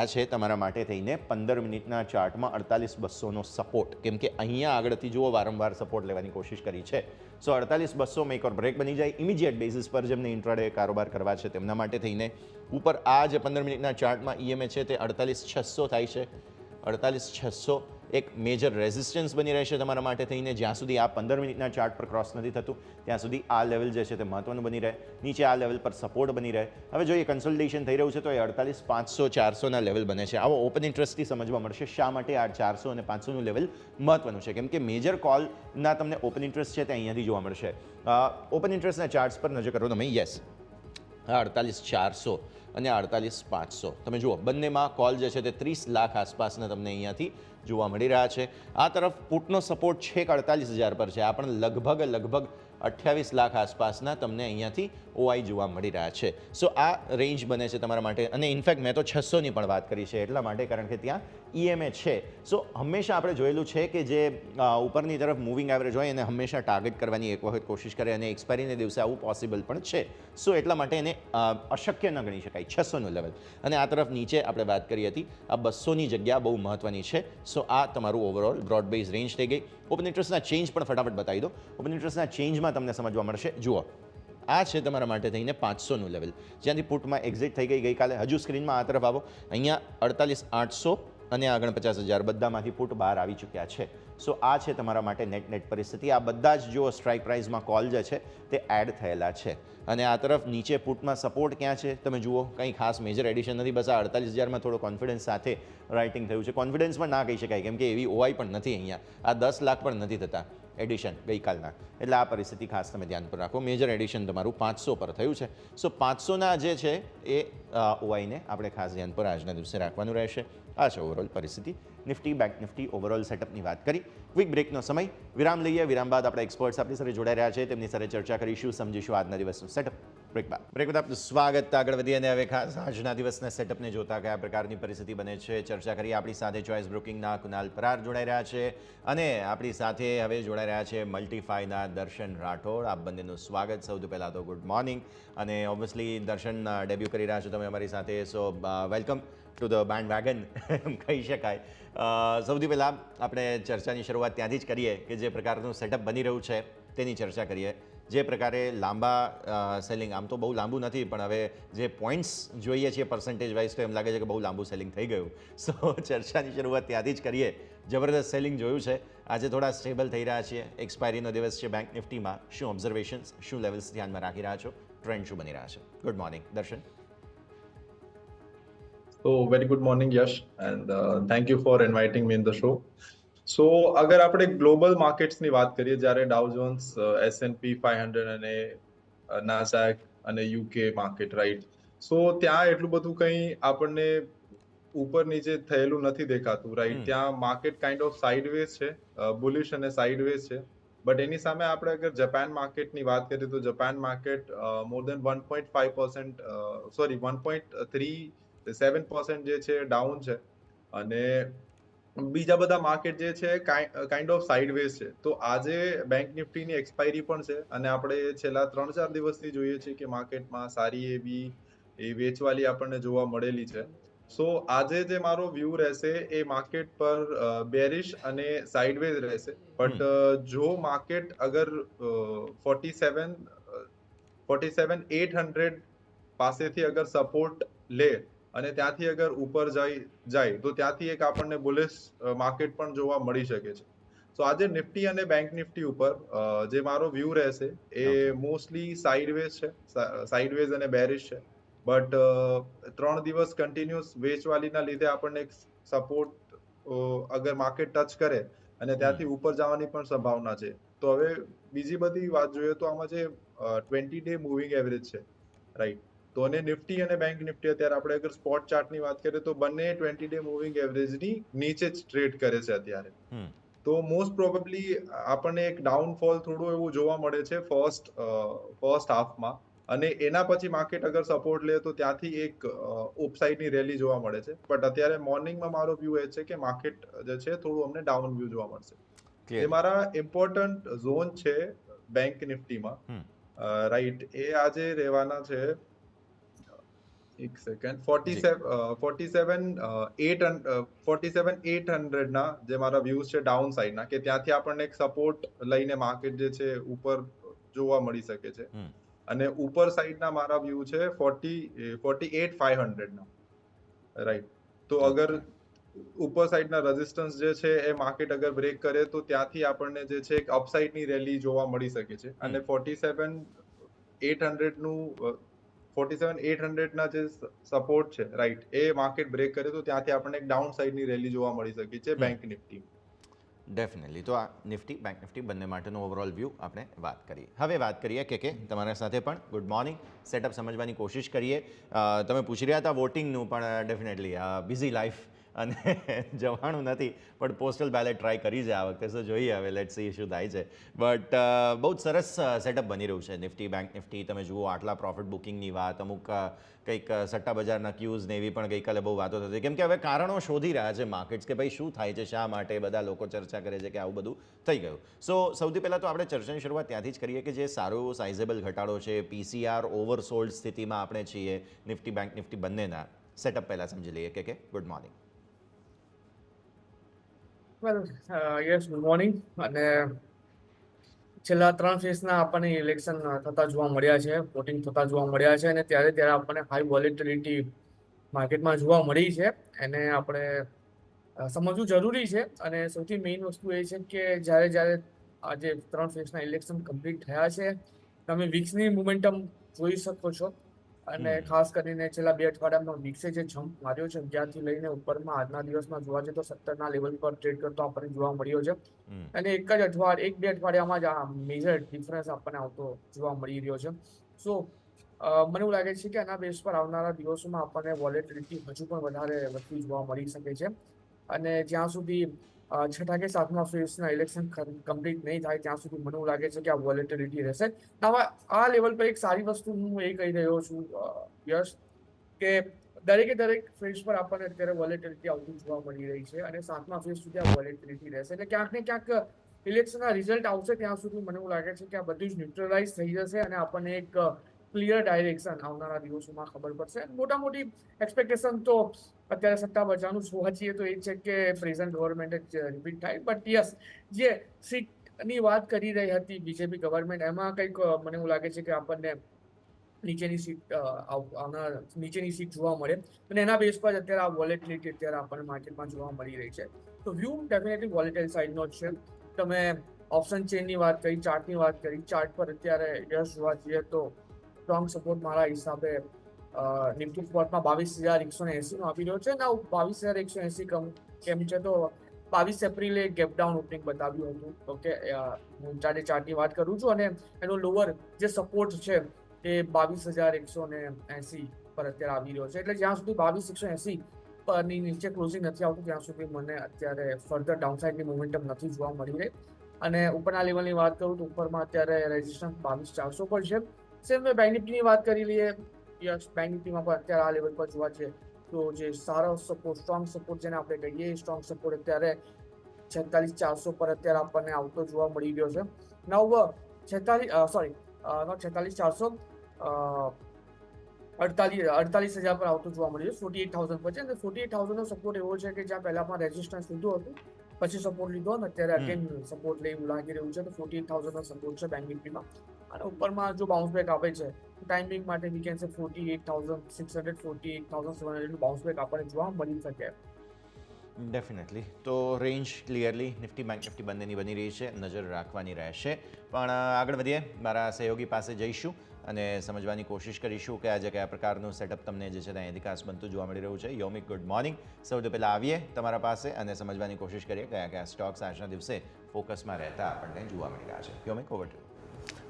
આ છે તમારા માટે થઈને 15 મિનિટના ચાર્ટમાં 48,200નો સપોર્ટ, કેમ કે અહીંયા આગળથી જુઓ વારંવાર સપોર્ટ લેવાની કોશિશ કરી છે. સો 48,200 મેક ઓર બ્રેક બની જાય ઇમિડિયેટ બેઝિસ પર જેમને ઇન્ટ્રાડે કારોબાર કરવા છે તેમના માટે થઈને. ઉપર આ જે 15 મિનિટના ચાર્ટમાં ઈએમએ છે તે 48,600 થાય છે. 48,600 એક મેજર રેઝિસ્ટન્સ બની રહેશે તમારા માટે થઈને. જ્યાં સુધી આ 15 મિનિટના ચાર્ટ પર ક્રોસ નથી થતું ત્યાં સુધી આ લેવલ જે છે તે મહત્વનું બની રહે. નીચે આ લેવલ પર સપોર્ટ બની રહે. હવે જોઈએ કન્સોલિડેશન થઈ રહ્યું છે તો એ 48,500 400ના લેવલ બને છે. આવો ઓપન ઇન્ટરેસ્ટથી સમજવા મળશે શા માટે આ 400 અને 500નું લેવલ મહત્વનું છે, કેમ કે મેજર કોલના તમને ઓપન ઇન્ટરેસ્ટ છે તે અહીંયાથી જોવા મળશે. ઓપન ઇન્ટરેસ્ટના ચાર્ટ્સ પર નજર કરો તમે. યસ, 48,400 અને 48,500 તમે જુઓ, બંનેમાં કોલ જે છે તે 30 લાખ આસપાસના તમને અહીંયાથી જોવા મળી રહ્યા છે. આ તરફ પુટનો સપોર્ટ છેક 48,000 પર છે. આ પણ લગભગ 28 લાખ આસપાસના તમને અહીંયાથી ઓઆઈ જોવા મળી રહ્યા છે. સો આ રેન્જ બને છે તમારા માટે. અને ઇનફેક્ટ મેં તો 600ની પણ વાત કરી છે એટલા માટે, કારણ કે ત્યાં ઈએમએ છે. સો હંમેશા આપણે જોયેલું છે કે જે ઉપરની તરફ મૂવિંગ એવરેજ હોય એને હંમેશા ટાર્ગેટ કરવાની એક વખત કોશિશ કરે, અને એક્સપાયરીને દિવસે આવું પોસિબલ પણ છે. સો એટલા માટે એને અશક્ય ન ગણી શકાય 600નું લેવલ. અને આ તરફ નીચે આપણે વાત કરી હતી, આ 200ની જગ્યા બહુ મહત્વની છે. સો આ તમારું ઓવરઓલ બ્રોડ બેઝ રેન્જ થઈ ગઈ. ઓપન ઇન્ટરેસ્ટના ચેન્જ પણ ફટાફટ બતાવી દો. ઓપન ઇન્ટરેસ્ટના ચેન્જમાં તમને સમજવા મળશે. જુઓ, આ છે તમારા માટે થઈને 500નું લેવલ, જ્યાંથી પુટમાં એક્ઝિટ થઈ ગઈ ગઈકાલે. હજુ સ્ક્રીનમાં આ તરફ આવો. અહીંયા 48,800 અને આ 49,000 બધામાંથી પુટ બહાર આવી ચૂક્યા છે. સો આ છે તમારા માટે નેટ પરિસ્થિતિ. આ બધા જ જો સ્ટ્રાઇક પ્રાઇસમાં કોલ જે છે તે એડ થયેલા છે. અને આ તરફ નીચે પુટમાં સપોર્ટ ક્યાં છે તમે જુઓ, કંઈ ખાસ મેજર એડિશન નથી. બસ આ 48,000માં થોડો કોન્ફિડન્સ સાથે રાઇટિંગ થયું છે. કોન્ફિડન્સ પણ ના કહી શકાય, કેમ કે એવી ઓઆઈ પણ નથી અહીંયા. આ 10 લાખ પણ નથી થતા એડિશન ગઈકાલના. એટલે આ પરિસ્થિતિ ખાસ તમે ધ્યાન પર રાખો. મેજર એડિશન તમારું 500 પર થયું છે. સો 500ના જે છે એ ઓઆઈને આપણે ખાસ ધ્યાન પર આજના દિવસે રાખવાનું રહેશે. આ છે ઓવરઓલ પરિસ્થિતિ. નિફ્ટી બેંક નિફ્ટી ઓવરઓલ સેટઅપની વાત કરી. ક્વિક બ્રેકનો સમય, વિરામ લઈએ. વિરામ બાદ આપણા એક્સપર્ટ્સ આપણી સાથે જોડાઈ રહ્યા છે, તેમની સાથે ચર્ચા કરીશું, સમજીશું આજના દિવસનું સેટઅપ. બ્રેક બાદ આપનું સ્વાગત. આગળ વધીએ અને હવે ખાસ આજના દિવસના સેટઅપને જોતા કયા પ્રકારની પરિસ્થિતિ બને છે ચર્ચા કરીએ. આપણી સાથે ચોઇસ બ્રોકિંગના કુનાલ પરાર જોડાઈ રહ્યા છે અને આપણી સાથે હવે જોડાઈ રહ્યા છે મલ્ટીફાઈના દર્શન રાઠોડ. આપ બંનેનું સ્વાગત. સૌથી પહેલાં તો ગુડ મોર્નિંગ. અને ઓબ્વિયસલી દર્શન ડેબ્યુ કરી રહ્યા છો તમે અમારી સાથે, so welcome to the band wagon કહી શકાય. સૌથી પહેલાં આપણે ચર્ચાની શરૂઆત ત્યાંથી જ કરીએ કે જે પ્રકારનું સેટઅપ બની રહ્યું છે તેની ચર્ચા કરીએ. જે પ્રકારે લાંબા સેલિંગ, આમ તો બહુ લાંબુ નથી પણ હવે જે પોઈન્ટ્સ જોઈએ છીએ પર્સન્ટેજ વાઇઝ તો એમ લાગે છે કે બહુ લાંબુ સેલિંગ થઈ ગયું. સો ચર્ચાની શરૂઆત ત્યાંથી જ કરીએ. જબરદસ્ત સેલિંગ જોયું છે. આજે થોડા સ્ટેબલ થઈ રહ્યા છીએ. એક્સપાયરીનો દિવસ છે બેંક નિફ્ટીમાં. શું ઓબ્ઝર્વેશન્સ, શું લેવલ્સ ધ્યાનમાં રાખી રહ્યા છો? ટ્રેન્ડ શું બની રહ્યા છે? ગુડ મોર્નિંગ દર્શન. So, very good morning, Yash, and thank you for inviting me in the show. So, અગર આપણે ગ્લોબલ માર્કેટ્સની વાત કરીએ, જ્યારે ડાઉ જોન્સ, S&P 500 અને નાસડેક અને યુકે માર્કેટ, રાઈટ, સો ત્યાં એટલું બધું કંઈ આપણને ઉપર નીચે થયેલું નથી દેખાતું, રાઈટ. ત્યાં માર્કેટ કાઇન્ડ ઓફ સાઇડવેઝ છે, બુલિશ અને સાઇડવેઝ છે. બટ એની સામે આપણે અગર જાપાન માર્કેટની વાત કરીએ તો જાપાન માર્કેટ મોર દેન 1.5%, સોરી 1.37% જે છે ડાઉન છે. અને બીજા બધા માર્કેટ જે છે કાઇન્ડ ઓફ સાઇડવેઝ છે. તો આજે બેંક નિફ્ટીની એક્સપાયરી પણ છે અને આપણે છેલ્લા 3-4 દિવસથી જોઈએ છીએ કે માર્કેટમાં સારી એવી એ વેચવાલી આપણને જોવા મળેલી છે. સો આજે જે મારો વ્યૂ રહેશે એ માર્કેટ પર બેરિશ અને સાઇડવેઝ રહેશે. બટ જો માર્કેટ અગર 47,800 પાસેથી અગર સપોર્ટ લે અને ત્યાંથી અગર ઉપર જાય તો ત્યાંથી એક આપણને બુલિશ માર્કેટ પણ જોવા મળી શકે છે. સો આજે નિફ્ટી અને બેંક નિફ્ટી ઉપર જે મારો વ્યૂ રહેશે એ મોસ્ટલી સાઇડવેઝ છે, સાઇડવેઝ અને બેરિશ છે. બટ 3 દિવસ કન્ટિન્યુઅસ વેચવાલીના લીધે આપણને એક સપોર્ટ અગર માર્કેટ ટચ કરે અને ત્યાંથી ઉપર જવાની પણ સંભાવના છે. તો હવે બીજી બધી વાત જોઈએ તો આમાં જે 20-day મૂવિંગ એવરેજ છે, રાઈટ, તો અને નિફ્ટી અને બેંક નિફ્ટી અત્યારે આપણે અગર સ્પોટ ચાર્ટની વાત કરીએ તો બંને 20-day મૂવિંગ એવરેજની નીચે જ ટ્રેડ કરે છે અત્યારે. તો મોસ્ટ પ્રોબેબલી આપણને એક ડાઉનફોલ થોડું એવું જોવા મળે છે ફર્સ્ટ હાફમાં. અને એના પછી માર્કેટ અગર સપોર્ટ લે તો ત્યાંથી એક અપસાઇડની રેલી જોવા મળે છે. બટ અત્યારે મોર્નિંગમાં મારો વ્યૂ એ છે કે માર્કેટ જે છે થોડું અમને ડાઉન વ્યૂ જોવા મળશે. જે મારા ઇમ્પોર્ટન્ટ ઝોન છે બેંક નિફ્ટીમાં, રાઈટ, એ આજે રહેવાના છે, એક સેકન્ડ, 47,800 ના જે મારા વ્યૂઝ છે ડાઉન સાઈડના, કે ત્યાંથી આપણને એક સપોર્ટ લઈને માર્કેટ જે છે ઉપર જોવા મળી શકે છે. અને ઉપર સાઈડના મારા વ્યૂ છે 48,500 ના, રાઈટ. તો અગર ઉપર સાઈડના રેઝિસ્ટન્સ જે છે એ માર્કેટ અગર બ્રેક કરે તો ત્યાંથી આપણને જે છે એક અપસાઇડની રેલી જોવા મળી શકે છે. અને 47,800 ના જે સપોર્ટ છે, રાઈટ, એ માર્કેટ બ્રેક કરે તો ત્યાંથી આપણને એક ડાઉન સાઈડની રેલી જોવા મળી શકે છે બેંક નિફ્ટી. ડેફિનેટલી. તો આ નિફ્ટી બેંક નિફ્ટી બંને માટેનો ઓવરઓલ વ્યૂ આપણે વાત કરીએ. હવે વાત કરીએ કે તમારા સાથે પણ ગુડ મોર્નિંગ, સેટઅપ સમજવાની કોશિશ કરીએ. તમે પૂછી રહ્યા હતા વોટિંગનું, પણ ડેફિનેટલી બિઝી લાઈફ અને જવાનું નથી, પણ પોસ્ટલ બેલેટ ટ્રાય કરી છે આ વખતે. સો જોઈએ હવે, લેટ્સ સી શું થાય છે. બટ બહુ જ સરસ સેટઅપ બની રહ્યું છે નિફ્ટી બેંક નિફ્ટી. તમે જુઓ આટલા પ્રોફિટ બુકિંગની વાત, અમુક કંઈક સટ્ટા બજારના ક્યુઝ ને એવી પણ ગઈકાલે બહુ વાતો થતી, કેમ કે હવે કારણો શોધી રહ્યા છે માર્કેટ્સ કે ભાઈ શું થાય છે, શા માટે બધા લોકો ચર્ચા કરે છે કે આવું બધું થઈ ગયું. સો સૌથી પહેલાં તો આપણે ચર્ચાની શરૂઆત ત્યાંથી જ કરીએ કે જે સારો સાઇઝેબલ ઘટાડો છે, પીસીઆર ઓવરસોલ્ડ સ્થિતિમાં આપણે છીએ નિફ્ટી બેંક નિફ્ટી બંનેના. સેટઅપ પહેલાં સમજી લઈએ કે ગુડ મોર્નિંગ. વેલ યસ, ગુડ મોર્નિંગ. અને છેલ્લા 3 ફેઝના આપણને ઇલેક્શન થતા જોવા મળ્યા છે, વોટિંગ થતા જોવા મળ્યા છે, અને ત્યારે આપણને હાઈ વોલેટિલિટી માર્કેટમાં જોવા મળી છે. એને આપણે સમજવું જરૂરી છે. અને સૌથી મેઇન વસ્તુ એ છે કે જ્યારે આજે 3 ફેઝના ઇલેક્શન કમ્પ્લીટ થયા છે, તમે વીક્સની મોમેન્ટમ જોઈ શકો છો. અને ખાસ કરીને છેલ્લા 2 અઠવાડિયામાં વીક્સે જે જમ્પ માર્યો છે 11થી લઈને ઉપરમાં, આજના દિવસમાં જોવા જઈએ તો 17ના લેવલ પર ટ્રેડ કરતો આપણને જોવા મળ્યો છે. અને 1-2 અઠવાડિયામાં જ આ મેજર ડિફરન્સ આપણને આવતો જોવા મળી રહ્યો છે. સો મને એવું લાગે છે કે આના બેઝ પર આવનારા દિવસોમાં આપણને વોલેટિલિટી હજુ પણ વધારે વધતી જોવા મળી શકે છે અને જ્યાં સુધી છઠ્ઠા કે સાતમા ફેઝના ઇલેક્શન કમ્પ્લીટ નહીં થાય ત્યાં સુધી મને એવું લાગે છે કે આ વોલેટિલિટી રહેશે. હવે આ લેવલ પર એક સારી વસ્તુ હું એ કહી રહ્યો છું યશ, કે દરેક ફેઝ પર આપણને અત્યારે વોલેટિલિટી આવતી જોવા મળી રહી છે અને સાતમા ફેઝ સુધી આ વોલેટિલિટી રહેશે. એટલે ક્યાંક ને ક્યાંક ઇલેક્શનના રિઝલ્ટ આવશે ત્યાં સુધી મને એવું લાગે છે કે આ બધું જ ન્યુટ્રલાઇઝ થઈ જશે અને આપણને એક ક્લિયર ડાયરેક્શન આવનારા દિવસોમાં ખબર પડશે. મોટી એક્સપેક્ટેશન તો અત્યારે સત્તા બચાવવાનું જોવા છીએ તો એ છે કે પ્રેઝન્ટ ગવર્મેન્ટ જ રિપીટ થાય. બટ યસ, જે સીટની વાત કરી રહી હતી બીજેપી ગવર્મેન્ટ, એમાં કંઈક મને એવું લાગે છે કે આપણને નીચેની સીટ જોવા મળે અને એના બેઝ પર અત્યારે આ વોલેટિલિટી અત્યારે આપણને માર્કેટમાં જોવા મળી રહી છે. તો વ્યૂ ડેફિનેટલી વોલેટાઇલ સાઇડનો જ છે. તમે ઓપ્શન ચેનની વાત કરી, ચાર્ટની વાત કરી, ચાર્ટ પર અત્યારે યશ જોવા જઈએ તો સ્ટ્રોંગ સપોર્ટ મારા હિસાબે નિફ્ટી સ્પોટમાં 22,180 નો આપી રહ્યો છે. ના 22,180 કેમ છે તો 22 એપ્રિલે ગેપ ડાઉન ઓપનિંગ બતાવ્યું હતું. ઓકે, હું ચાર્ટની વાત કરું છું અને એનો લોઅર જે સપોર્ટ છે એ 22,180 પર અત્યારે આવી રહ્યો છે. એટલે જ્યાં સુધી 22,180 પરની નીચે ક્લોઝિંગ નથી આવતું ત્યાં સુધી મને અત્યારે ફર્ધર ડાઉનસાઇડની મોમેન્ટમ નથી જોવા મળી રહી. અને ઉપરના લેવલની વાત કરું તો ઉપરમાં અત્યારે રેઝિસ્ટન્સ 22,400 પર છે. સેમ વે બેંક નિફ્ટીની વાત કરી લઈએ. યસ, બેંક નિફ્ટીમાં પણ અત્યારે આ લેવલ પર જોવા છે તો જે સારો સપોર્ટ, સ્ટ્રોંગ સપોર્ટ જેને આપણે કહીએ, એ સ્ટ્રોંગ સપોર્ટ અત્યારે 46,400 પર અત્યારે આપણને આવતો જોવા મળી રહ્યો છે. નવ 46,400 48,000 પર આવતું જોવા મળ્યું છે, 48,000 પર છે. અને 48,000 નો સપોર્ટ એવો છે કે જ્યાં પહેલા પણ રેઝિસ્ટન્સ લીધું હતું, પછી સપોર્ટ લીધો અને અત્યારે અગેન સપોર્ટ લઈ એવું લાગી રહ્યું છે. તો 48,000 નો સપોર્ટ છે બેંક નિફ્ટીમાં. અને ઉપરમાં જો બાઉન્સ બેક આપે છે ટાઈમિંગ માટે વી કેન સે 48,600 48,700 નું બાઉન્સ બેક આપણને જોવા મળી શકે. ડેફિનેટલી. તો range clearly Nifty bank Nifty બંનેની બની રહી છે, નજર રાખવાની રહેશે. પણ આગળ વધીએ, મારા સહયોગી પાસે જઈશું અને સમજવાની કોશિશ કરીશું કે આજે કયા પ્રકારનું સેટઅપ તમને જે છે ત્યાં વિકાસ બનતું જોવા મળી રહ્યું છે. યોમિક, ગુડ મોર્નિંગ. સૌથી પહેલાં આવીએ તમારા પાસે અને સમજવાની કોશિશ કરીએ કયા સ્ટોક્સ આજના દિવસે ફોકસમાં રહેતા આપણને જોવા મળી રહ્યા છે. યોમિક, over to you.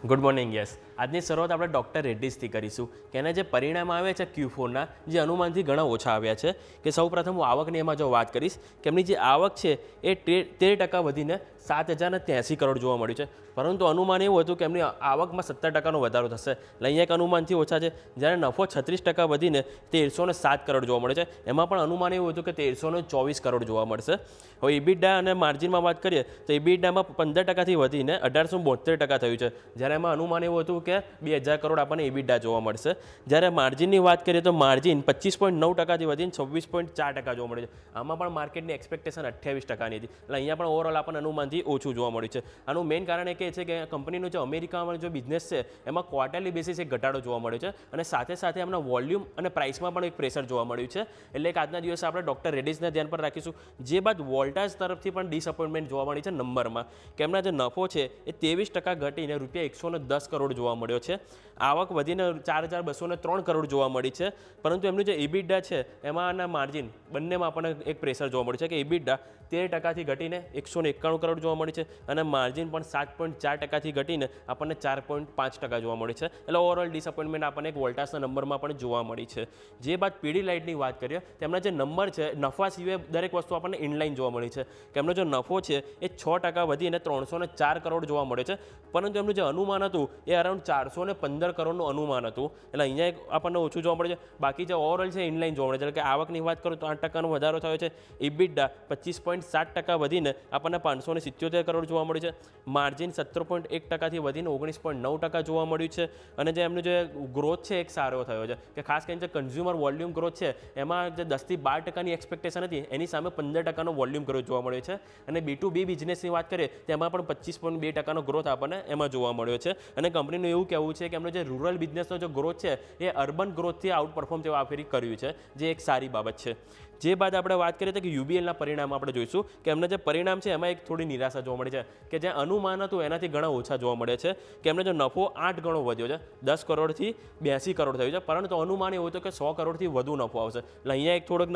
Good morning. Yes, આજની શરૂઆત આપણે ડૉક્ટર રેડ્ડીઝથી કરીશું કે એના જે પરિણામ આવે છે Q4ના, જે અનુમાનથી ઘણા ઓછા આવ્યા છે. કે સૌપ્રથમ હું આવકની એમાં જો વાત કરીશ કે એમની જે આવક છે એ 13% વધીને 7,083 કરોડ જોવા મળ્યું છે. પરંતુ અનુમાન એવું હતું કે એમની આવકમાં 17% વધારો થશે, એટલે અહીંયા એક અનુમાનથી ઓછા છે. જ્યારે નફો 36% વધીને 1,307 કરોડ જોવા મળે છે, એમાં પણ અનુમાન એવું હતું કે 1,324 કરોડ જોવા મળશે. હવે ઇબિડા અને માર્જિનમાં વાત કરીએ તો ઇબિડામાં 15%થી વધીને 1,872% થયું છે, જ્યારે એમાં અનુમાન એવું હતું કે 2,000 કરોડ આપણને ઇબિડા જોવા મળશે. જ્યારે માર્જિનની વાત કરીએ તો માર્જિન 25.9%થી વધીને 26.4% જોવા મળે છે. આમાં પણ માર્કેટની એક્સપેક્ટેશન 28%ની હતી, એટલે અહીંયા પણ ઓવરઓલ આપણને અનુમાનથી ઓછું જોવા મળ્યું છે. આનું મેઇન કારણ એ છે કે કંપનીનો જે અમેરિકામાં જો બિઝનેસ છે એમાં ક્વાર્ટરલી બેસિસ એક ઘટાડો જોવા મળ્યો છે અને સાથે એમના વોલ્યુમ અને પ્રાઇસમાં પણ એક પ્રેશર જોવા મળ્યું છે. એટલે કે આજના દિવસે આપણે ડૉક્ટર રેડ્ડીઝને ધ્યાન પર રાખીશું. જે બાદ વોલ્ટાસ તરફથી પણ ડિસઅપોઇન્ટમેન્ટ જોવા મળી છે નંબરમાં, કે એમના જે નફો છે એ 23% ઘટીને ₹110 કરોડ જોવા મળ્યો છે. આવક વધીને 4,203 કરોડ જોવા મળી છે, પરંતુ એમનું જે ઇબિડા છે એમાં માર્જિન બંનેમાં આપણને એક પ્રેશર જોવા મળ્યું છે કે ઇબિડા 13%થી ઘટીને 191 કરોડ જોવા મળી છે અને માર્જિન પણ 7.4%થી ઘટીને આપણને 4.5% જોવા મળી છે. એટલે ઓવરઓલ ડિસઅપોઇન્ટમેન્ટ આપણને એક વોલ્ટાસના નંબરમાં પણ જોવા મળી છે. જે બાદ પીડી લાઇટની વાત કરીએ તેમના જે નંબર છે, નફા સિવાય દરેક વસ્તુ આપણને ઇનલાઇન જોવા મળી છે. કે એમનો જે નફો છે એ 6% વધીને 304 કરોડ જોવા મળે છે, પરંતુ એમનું જે અનુમાન હતું એ અરાઉન્ડ 415 કરોડનું અનુમાન હતું. એટલે અહીંયા એક આપણને ઓછું જોવા મળે છે. બાકી જે ઓવરઓલ છે ઇનલાઇન જોવા મળે છે. એટલે કે આવકની વાત કરું તો 8%નો વધારો થયો છે. ઇબિડા 25.7% વધીને આપણને 577 કરોડ જોવા મળ્યું છે. માર્જિન 17.1%થી વધીને 19.9% જોવા મળ્યું છે. અને જે એમનું જે ગ્રોથ છે એક સારો થયો છે, કે ખાસ કરીને જે કન્ઝ્યુમર વોલ્યુમ ગ્રોથ છે એમાં જે 10 થી 12%ની એક્સપેક્ટેશન હતી એની સામે 15%નો વોલ્યુમ ગ્રોથ જોવા મળ્યો છે. અને B2B બિઝનેસની વાત કરીએ તેમાં પણ 25.2%નો ગ્રોથ આપણને એમાં જોવા મળ્યો છે. અને કંપનીનું એવું કહેવું છે કે એમનો જે રૂરલ બિઝનેસનો જે ગ્રોથ છે એ અર્બન ગ્રોથથી આઉટ પરફોર્મ તેઓ આ ફેરી કર્યું છે, જે એક સારી બાબત છે. જે બાદ આપણે વાત કરીએ તો કે યુબીએલના પરિણામ આપણે જોઈશું કે એમને જે પરિણામ છે એમાં એક થોડી નિરાશા જોવા મળી છે કે જે અનુમાન હતું એનાથી ઘણા ઓછા જોવા મળે છે કે એમને જો નફો 8 ગણો વધ્યો છે, 10 કરોડથી 82 કરોડ થયું છે, પરંતુ અનુમાન એવું હતું કે 100 કરોડથી વધુ નફો આવશે. એટલે અહીંયા એક થોડોક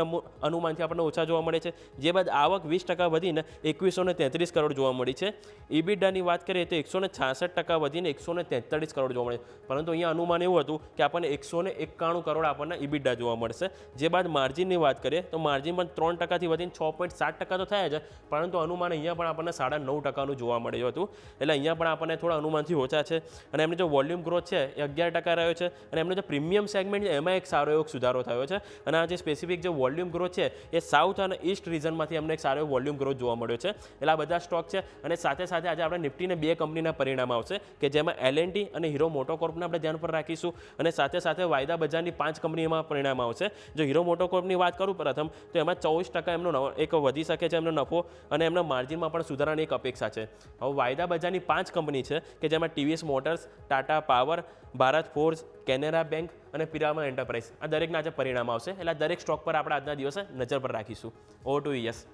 અનુમાનથી આપણને ઓછા જોવા મળે છે. જે બાદ આવક 20% વધીને 2133 કરોડ જોવા મળી છે. ઇબિડાની વાત કરીએ તો 166% વધીને 143 કરોડ જોવા મળે, પરંતુ અહીંયા અનુમાન એવું હતું કે આપણને 191 કરોડ આપણને ઇબિડા જોવા મળશે. જે બાદ માર્જિનની વાત કરીએ તો માર્જિન પણ 3%થી વધીને 6.7% તો થયા છે, પરંતુ અનુમાન અહીંયા પણ આપણને 9.5% જોવા મળ્યું હતું. એટલે અહીંયા પણ આપણને થોડા અનુમાનથી ઓછા છે. અને એમને જો વોલ્યુમ ગ્રોથ છે એ 11% રહ્યો છે, અને એમનો જે પ્રીમિયમ સેગમેન્ટ છે એમાં એક સારો એવો સુધારો થયો છે. અને આ જે સ્પેસિફિક જે વોલ્યુમ ગ્રોથ છે એ સાઉથ અને ઈસ્ટ રીજનમાંથી અમને એક સારો એવો વોલ્યુમ ગ્રોથ જોવા મળ્યો છે. એટલે આ બધા સ્ટોક છે. અને સાથે સાથે આજે આપણે નિફ્ટીને 2 કંપનીના પરિણામ આવશે કે જેમાં L&T અને હીરો મોટોકોર્પને આપણે ધ્યાન પર રાખીશું. અને સાથે સાથે વાયદા બજારની 5 કંપનીમાં પરિણામ આવશે. જો હીરો મોટોકોર્પની વાત કરું પ્રથમ, તો એમાં 24% એમનો એક વધી શકે છે એમનો નફો, અને એમના માર્જિનમાં પણ સુધારાની એક અપેક્ષા છે. હવે વાયદા બજારની 5 કંપની છે કે જેમાં TVS motors, Tata power, Bharat forge, Canara bank અને પિરામલ એન્ટરપ્રાઇઝ, આ દરેકના આજે પરિણામ આવશે. એટલે આ દરેક સ્ટોક પર આપણે આજના દિવસે નજર પર રાખીશું. Over to yes.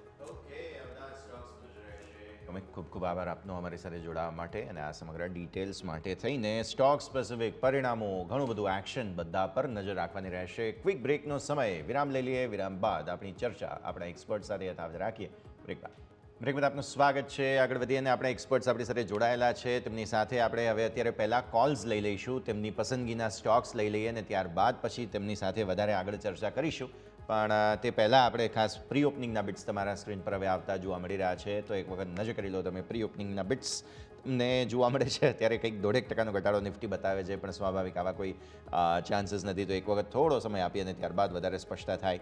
ખૂબ ખૂબ આભાર આપનો અમારી સાથે જોડાવા માટે અને આ સમગ્ર ડિટેલ્સ માટે થઈને. સ્ટોક સ્પેસિફિક પરિણામો, ઘણું બધું એક્શન, બધા પર નજર રાખવાની રહેશે. ક્વિક બ્રેકનો સમય, વિરામ લઈ લઈએ. વિરામ બાદ આપણી ચર્ચા આપણા એક્સપર્ટ સાથે યથાવત રાખીએ. બ્રેક બાદ આપનું સ્વાગત છે. આગળ વધીએ અને આપણે એક્સપર્ટ્સ આપણી સાથે જોડાયેલા છે. તેમની સાથે આપણે હવે અત્યારે પહેલાં કોલ્સ લઈ લઈશું, તેમની પસંદગીના સ્ટોક્સ લઈ લઈએ અને ત્યારબાદ પછી તેમની સાથે વધારે આગળ ચર્ચા કરીશું. પણ તે પહેલાં આપણે ખાસ પ્રી ઓપનિંગના બિટ્સ તમારા સ્ક્રીન પર હવે આવતા જોવા મળી રહ્યા છે. તો એક વખત નજર કરી લો તમે. પ્રી ઓપનિંગના બિટ્સ તમને જોવા મળે છે અત્યારે કંઈક 1.5% ઘટાડો નિફ્ટી બતાવે છે, પણ સ્વાભાવિક આવા કોઈ ચાન્સીસ નથી. તો એક વખત થોડો સમય આપીએ અને ત્યારબાદ વધારે સ્પષ્ટતા થાય.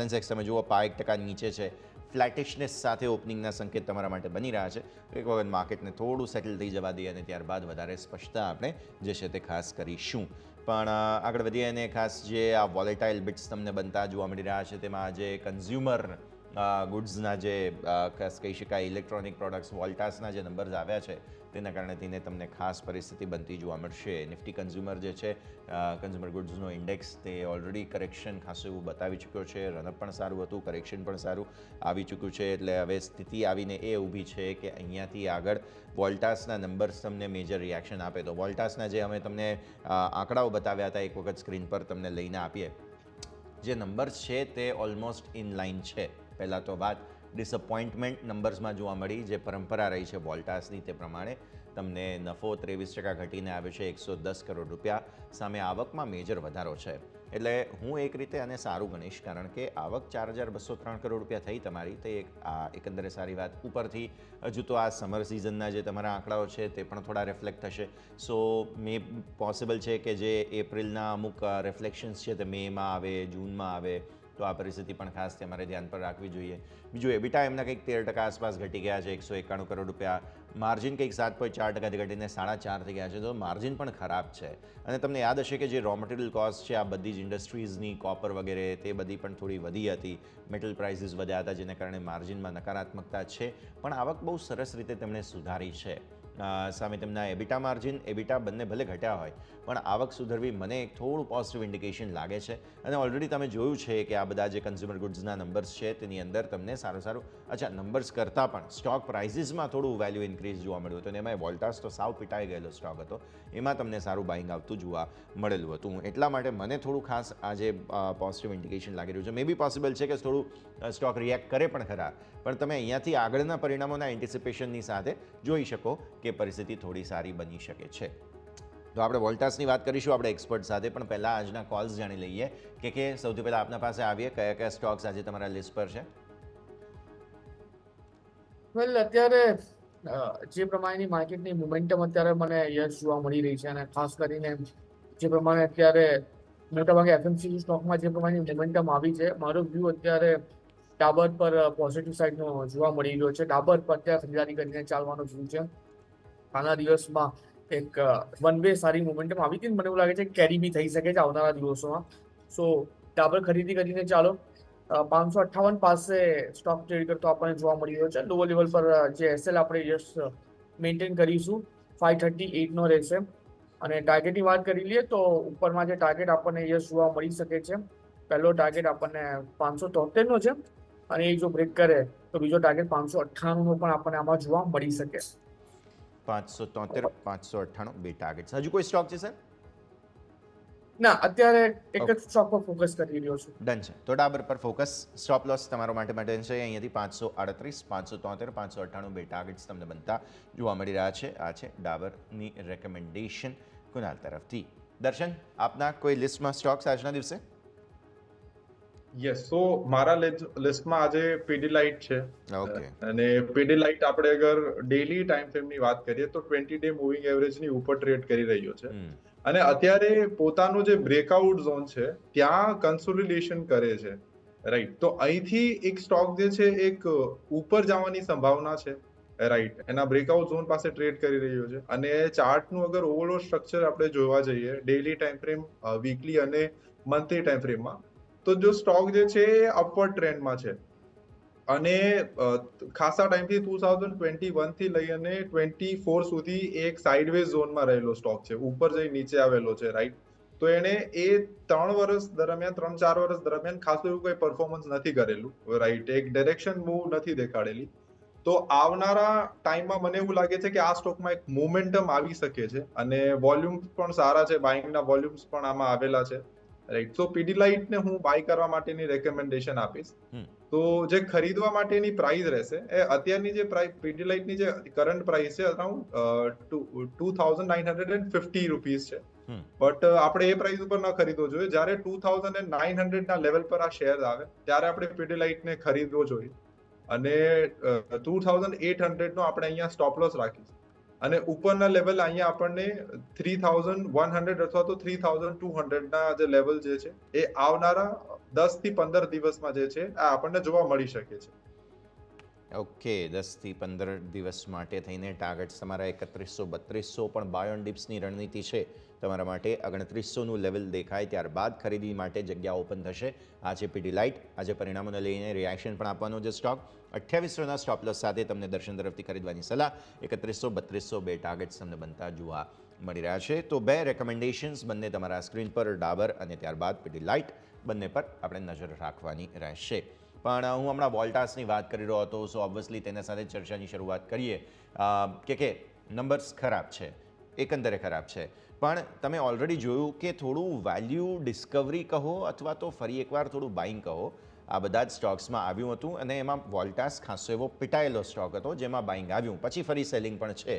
સેન્સેક્સ તમે જુઓ 1% નીચે છે. ફ્લેટિશનેસ સાથે ઓપનિંગના સંકેત તમારા માટે બની રહ્યા છે. એક વખત માર્કેટને થોડું સેટલ થઈ જવા દઈએ અને ત્યારબાદ વધારે સ્પષ્ટતા આપણે જે છે તે ખાસ કરીશું. પણ આગળ વધીએ અને ખાસ જે આ વોલેટાઇલ બિટ્સ તમને બનતા જોવા મળી રહ્યા છે તેમાં આજે કન્ઝ્યુમર ગુડ્સના જે ખાસ કહી શકાય ઇલેક્ટ્રોનિક પ્રોડક્ટ્સ વોલ્ટાસના જે નંબર્સ આવ્યા છે તેના કારણે તેને તમને ખાસ પરિસ્થિતિ બનતી જોવા મળશે. નિફ્ટી કન્ઝ્યુમર જે છે કન્ઝ્યુમર ગુડ્સનો ઇન્ડેક્સ તે ઓલરેડી કરેક્શન ખાસું એવું બતાવી ચૂક્યો છે. રનઅપ પણ સારું હતું, કરેક્શન પણ સારું આવી ચૂક્યું છે. એટલે હવે સ્થિતિ આવીને એ ઊભી છે કે અહીંયાથી આગળ વોલ્ટાસના નંબર્સ તમને મેજર રિએક્શન આપે તો વોલ્ટાસના જે અમે તમને આંકડાઓ બતાવ્યા હતા એક વખત સ્ક્રીન પર તમને લઈને આપીએ, જે નંબર્સ છે તે ઓલમોસ્ટ ઇન લાઇન છે. પહેલાં તો વાત ડિસઅપોઇન્ટમેન્ટ નંબર્સમાં જોવા મળી, જે પરંપરા રહી છે વોલ્ટાસની તે પ્રમાણે તમને નફો 23% ઘટીને આવ્યો છે 110 કરોડ રૂપિયા. સામે આવકમાં મેજર વધારો છે. એટલે હું એક રીતે આને સારું ગણીશ, કારણ કે આવક 4203 કરોડ રૂપિયા થઈ તમારી, તે એકંદરે સારી વાત. ઉપરથી હજુ તો આ સમર સિઝનના જે તમારા આંકડાઓ છે તે પણ થોડા રિફ્લેક્ટ થશે. સો મે પોસિબલ છે કે જે એપ્રિલના અમુક રિફ્લેક્શન્સ છે તે મેમાં આવે, જૂનમાં આવે, તો આ પરિસ્થિતિ પણ ખાસ તમારે ધ્યાન પર રાખવી જોઈએ. બીજું એબિટા એમના કંઈક 13% આસપાસ ઘટી ગયા છે, 191 કરોડ રૂપિયા. માર્જિન કંઈક 7.4%થી ઘટીને 4.5% થઈ ગયા છે, તો માર્જિન પણ ખરાબ છે. અને તમને યાદ હશે કે જે રો મટીરિયલ કોસ્ટ છે આ બધી જ ઇન્ડસ્ટ્રીઝની, કોપર વગેરે, તે બધી પણ થોડી વધી હતી. મેટલ પ્રાઇસીસ વધ્યા હતા, જેને કારણે માર્જિનમાં નકારાત્મકતા છે. પણ આવક બહુ સરસ રીતે તેમણે સુધારી છે. સામે તેમના એબિટા માર્જિન, એબિટા બંને ભલે ઘટ્યા હોય, પણ આવક સુધરવી મને એક થોડું પોઝિટિવ ઇન્ડિકેશન લાગે છે. અને ઓલરેડી તમે જોયું છે કે આ બધા જે કન્ઝ્યુમર ગુડ્સના નંબર્સ છે તેની અંદર તમને સારું નંબર્સ કરતાં પણ સ્ટોક પ્રાઇસીસમાં થોડું વેલ્યુ ઇન્ક્રીઝ જોવા મળ્યું હતું. અને એમાં વોલ્ટાસ તો સાવ પીટાઈ ગયેલો સ્ટોક હતો, એમાં તમને સારું બાઇંગ આવતું જોવા મળેલું હતું. એટલા માટે મને થોડું ખાસ આજે પોઝિટિવ ઇન્ડિકેશન લાગી રહ્યું છે. મે બી પોસિબલ છે કે થોડું સ્ટોક રિએક્ટ કરે પણ ખરા, પણ તમે અહીંયાથી આગળના પરિણામોના એન્ટિસિપેશનની સાથે જોઈ શકો કે પરિસ્થિતિ થોડી સારી બની શકે છે. તો આપણે વોલ્ટાસની વાત કરીશું આપણે એક્સપર્ટ સાથે, પણ પહેલાં આજના કોલ્સ જાણી લઈએ કે સૌથી પહેલાં આપના પાસે આવીએ કયા સ્ટોક્સ આજે તમારા લિસ્ટ પર છે. વેલ, અત્યારે જે પ્રમાણેની માર્કેટની મોમેન્ટમ અત્યારે મને યસ જોવા મળી રહી છે, અને ખાસ કરીને જે પ્રમાણે અત્યારે મોટાભાગે એફએમસીજી સ્ટોકમાં જે પ્રમાણેની મોમેન્ટમ આવી છે, મારો વ્યૂ અત્યારે ડાબર પર પોઝિટિવ સાઇડનો જોવા મળી રહ્યો છે. ડાબર પર અત્યારે ખરીદારી કરીને ચાલવાનો વ્યૂ છે. આના દિવસમાં એક વન વે સારી મોમેન્ટમ આવી હતી, મને એવું લાગે છે કે કેરી બી થઈ શકે છે આવનારા દિવસોમાં. સો ડાબર ખરીદી કરીને ચાલો. 558 પાસે સ્ટોક ટ્રેડ કરતો આપણને જોવા મળી રહ્યો છે. લોઅર લેવલ પર જે એસએલ આપણે યસ મેન્ટેન કરીશું, 538 નો રહેશે. અને ટાર્ગેટની વાત કરી લઈએ તો ઉપરમાં જે ટાર્ગેટ આપણને યસ જોવા મળી શકે છે પહેલો ટાર્ગેટ આપણને 573નો છે અને એ જો બ્રેક કરે તો બીજો ટાર્ગેટ 598નો પણ આપણને આમાં જોવા મળી શકે. 573, 598 બે ટાર્ગેટ્સ. હજુ કોઈ સ્ટોક છે સર? ના, અત્યારે એક જ સ્ટોક પર ફોકસ કરી રહ્યો છું. ડન છે. તો ડાબર પર ફોકસ. સ્ટોપ લોસ તમારો માટે છે અહીંયાથી 538, 573, 598 બે ટાર્ગેટ્સ તમને બનતા જોવા મળી રહ્યા છે. આ છે ડાબરની રેકમેન્ડેશન કુનાલ તરફથી. દર્શન, આપના કોઈ લિસ્ટમાં સ્ટોક્સ આજના દિવસે? યસ, સો મારા લિસ્ટમાં આજે પીડીલાઇટ છે. ઓકે. અને પીડીલાઇટ આપણે અગર ડેલી ટાઈમ ફ્રેમની વાત કરીએ તો 20 ડે મૂવિંગ એવરેજની ઉપર ટ્રેડ કરી રહ્યો છે. અને અત્યારે પોતાનો જે બ્રેકઆઉટ ઝોન છે ત્યાં કન્સોલિડેશન કરે છે, રાઈટ. તો અહીંથી એક સ્ટોક જે છે એક ઉપર જવાની સંભાવના છે, રાઈટ. એના બ્રેકઆઉટ ઝોન પાસે ટ્રેડ કરી રહ્યો છે. અને ચાર્ટનું અગર ઓવરઓલ સ્ટ્રક્ચર આપણે જોવા જઈએ ડેલી ટાઈમ ફ્રેમ, વીકલી અને મંથલી ટાઈમ ફ્રેમમાં, તો જો સ્ટોક જે છે એ અપવર્ડ ટ્રેન્ડમાં છે. અને ખાસા ટાઈમથી 2021 થી લઈ અને 24 સુધી એક સાઇડવેઝ ઝોનમાં રહેલો સ્ટોક છે, ઉપર જઈ નીચે આવેલો છે, રાઈટ. તો એને એ 3-4 વર્ષ દરમિયાન ખાસું એવું કોઈ પરફોર્મન્સ નથી કરેલું, રાઈટ. એક ડિરેક્શન મૂવ નથી દેખાડેલી. તો આવનારા ટાઈમમાં મને એવું લાગે છે કે આ સ્ટોકમાં એક મોમેન્ટમ આવી શકે છે અને વોલ્યુમ્સ પણ સારા છે, બાઇંગના વોલ્યુમ્સ પણ આમાં આવેલા છે, રાઈટ. સો પીડીલાઇટને હું બાય કરવા માટેની રેકમેન્ડેશન આપીશ. તો જે ખરીદવા માટેની પ્રાઇસ રહેશે એ અત્યારની જે પીડીલાઇટની જે કરંટ પ્રાઇસ છે અરાઉન્ડ 2950 રૂપીસ છે. બટ આપણે એ પ્રાઇસ ઉપર ન ખરીદવો જોઈએ. જ્યારે 2900 ના લેવલ પર આ શેર આવે ત્યારે આપણે પીડીલાઇટને ખરીદવો જોઈએ. અને 2800 નો આપણે અહીંયા સ્ટોપ લોસ રાખીશું. અને ઉપરના લેવલ અહીંયા આપણને 3100 અથવા તો 3200 ના જે લેવલ જે છે એ આવનારા 10 થી 15 દિવસમાં જે છે આ આપણને જોવા મળી શકે છે. ઓકે, 10 થી 15 દિવસ માટે થઈને ટાર્ગેટ્સ તમારા 3100-3200 પણ બાય ઓન ડિપ્સની રણનીતિ છે તમારા માટે. 2900નું લેવલ દેખાય ત્યારબાદ ખરીદી માટે જગ્યા ઓપન થશે. આજે પીડીલાઇટ, આજે પરિણામોને લઈને રિએક્શન પણ આપવાનો છે સ્ટોક. 2800ના સ્ટોપ લોસ સાથે તમને દર્શન તરફથી ખરીદવાની સલાહ. 3100-3200 બે ટાર્ગેટ્સ તમને બનતા જોવા મળી રહ્યા છે. તો બે રેકમેન્ડેશન્સ બંને તમારા સ્ક્રીન પર, ડાબર અને ત્યારબાદ પીડીલાઇટ, બંને પર આપણે નજર રાખવાની રહેશે. પણ હું હમણાં વોલ્ટાસની વાત કરી રહ્યો હતો, સો ઓબ્વિયસલી તેના સાથે ચર્ચાની શરૂઆત કરીએ કે નંબર્સ ખરાબ છે, એકંદરે ખરાબ છે. પણ તમે ઓલરેડી જોયું કે થોડું વેલ્યુ ડિસ્કવરી કહો અથવા તો ફરી એકવાર થોડું બાઇંગ કહો, આ બધા જ સ્ટોક્સમાં આવ્યું હતું. અને એમાં વોલ્ટાસ ખાસો એવો પિટાયેલો સ્ટોક હતો જેમાં બાઇંગ આવ્યું, પછી ફરી સેલિંગ પણ છે.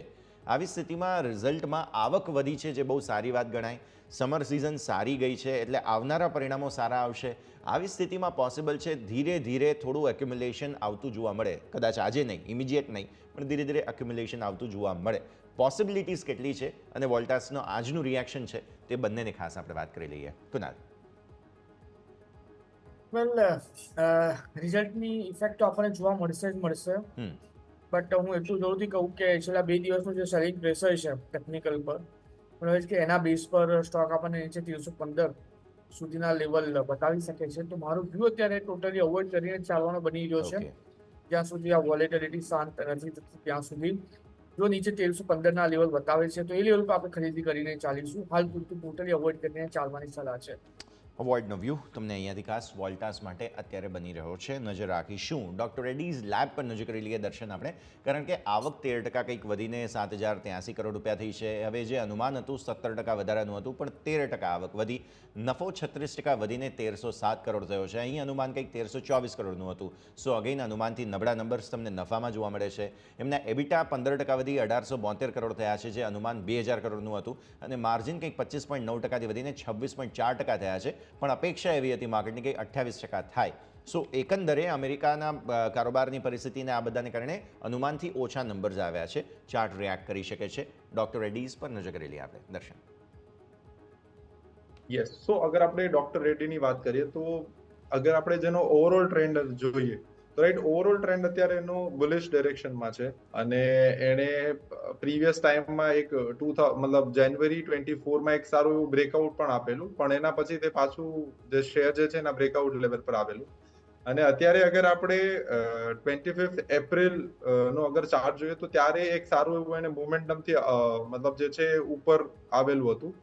આવી સ્થિતિમાં રિઝલ્ટમાં આવક વધી છે જે બહુ સારી વાત ગણાય. સમર સિઝન સારી ગઈ છે એટલે આવનારા પરિણામો સારા આવશે. આવી સ્થિતિમાં પોસિબલ છે ધીરે ધીરે થોડું એક્યુમ્યુલેશન આવતું જોવા મળે. કદાચ આજે નહીં, ઇમિડિયેટ નહીં, પણ ધીરે ધીરે એક્યુમ્યુલેશન આવતું જોવા મળે. પોસિબિલિટીઝ કેટલી છે અને વોલ્ટાસનો આજનું રિએક્શન છે તે બંનેને ખાસ આપણે વાત કરી લઈએ. કુનાલ. વેલ, રિઝલ્ટની ઇફેક્ટ તો આપણને જોવા મળશે જ મળશે. બટ હું એટલું જરૂરથી કહું કે છેલ્લા 2 દિવસનું જે સેલિંગ પ્રેશર છે ટેકનિકલ પર, મને કે એના બેઝ પર સ્ટોક આપણને નીચે 315 સુધીના લેવલ બતાવી શકે છે. તો મારું વ્યૂ અત્યારે ટોટલી અવોઇડ કરીને ચાલવાનો બની રહ્યો છે. જ્યાં સુધી આ વોલેટિલિટી શાંત નથી થતી ત્યાં સુધી જો નીચે 1315 ના લેવલ બતાવે છે તો એ લેવલ પર આપણે ખરીદી કરીને ચાલીશું. હાલ પૂરતું ટોટલી અવોઇડ કરીને ચાલવાની સલાહ છે. અવોઇડનો વ્યૂ તમને અહીંયાથી ખાસ વોલ્ટાસ માટે અત્યારે બની રહ્યો છે. નજર રાખીશું ડૉક્ટર રેડ્ડીઝ લેબ પર નજર કરી લઈએ દર્શન આપણે, કારણ કે આવક 13% કંઈક વધીને 7083 કરોડ રૂપિયા થઈ છે. હવે જે અનુમાન હતું 17% વધારાનું હતું, પણ 13% આવક વધી. નફો 36% વધીને 1307 કરોડ થયો છે. અહીં અનુમાન કંઈક 1324 કરોડનું હતું. સો અગેન અનુમાનથી નબળા નંબર્સ તમને નફામાં જોવા મળે છે. એમના એબિટા 15% વધી 1872 કરોડ થયા છે, જે અનુમાન 2000 કરોડનું હતું. અને માર્જિન કંઈક 25.9%થી વધીને 26.4% થયા છે. પણ અપેક્ષા એવી હતી માર્કેટની કે 28% થાય. સો એકંદરે અમેરિકાના કારોબારની પરિસ્થિતિને આ બધાને કારણે અનુમાનથી ઓછા નંબર્સ આવ્યા છે. ચાર્ટ રિએક્ટ કરી શકે છે. ડૉક્ટર રેડ્ડીઝ પર નજર કરી લઈએ આપણે. દર્શન. યસ, સો અગર આપણે ડોક્ટર રેડ્ડીની વાત કરીએ તો અગર આપણે જેનો ઓવરઓલ ટ્રેન્ડ જોઈએ તો રાઈટ, ઓવરઓલ ટ્રેન્ડ અત્યારે એનો બુલિશ ડિરેક્શનમાં છે. અને એણે પ્રીવિયસ ટાઈમમાં એક જાન્યુઆરી 24માં એક સારું એવું બ્રેકઆઉટ પણ આપેલું, પણ એના પછી તે પાછું જે શેર જે છે એના બ્રેકઆઉટ લેવલ પર આવેલું. અને અત્યારે અગર આપણે 25 એપ્રિલ નો અગર ચાર્ટ જોઈએ તો ત્યારે એક સારું એવું એને મોમેન્ટમથી જે છે ઉપર આવેલું હતું.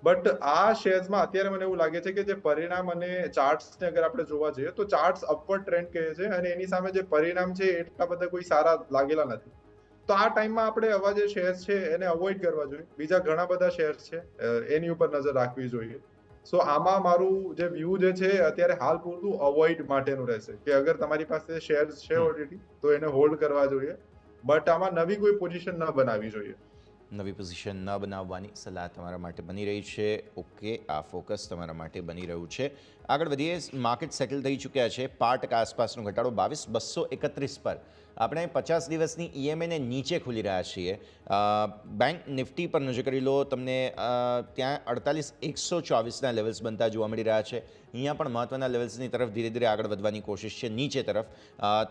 બટ આ શેર્સમાં અત્યારે મને એવું લાગે છે કે જે પરિણામ અને ચાર્ટ્સને અગર આપણે જોવા જઈએ તો ચાર્ટ્સ અપવર્ડ ટ્રેન્ડ કહે છે અને એની સામે જે પરિણામ છે એટલા બધા કોઈ સારા લાગેલા નથી. તો આ ટાઈમમાં આપણે આવા જે શેર્સ છે એને અવોઇડ કરવા જોઈએ. બીજા ઘણા બધા શેર્સ છે એની ઉપર નજર રાખવી જોઈએ. સો આમાં મારું જે વ્યૂ જે છે અત્યારે હાલ પૂરતું અવોઇડ માટેનું રહેશે કે અગર તમારી પાસે શેર્સ છે ઓલરેડી તો એને હોલ્ડ કરવા જોઈએ, બટ આમાં નવી કોઈ પોઝિશન ન બનાવવી જોઈએ. નવી પોઝિશન ન બનાવવાની સલાહ તમારા માટે બની રહી છે. ઓકે, આ ફોકસ તમારા માટે બની રહ્યું છે. આગળ વધીએ. માર્કેટ સેટલ થઈ ચૂક્યા છે. 5% આસપાસનો ઘટાડો 22,231 પર. આપણે 50 દિવસની EMA ને નીચે ખુલી રહ્યા છીએ. બેંક નિફ્ટી પર નજર કરી લો, તમને ત્યાં 48,124ના લેવલ્સ બનતા જોવા મળી રહ્યા છે. અહીંયા પણ મહત્ત્વના લેવલ્સની તરફ ધીરે ધીરે આગળ વધવાની કોશિશ છે નીચે તરફ.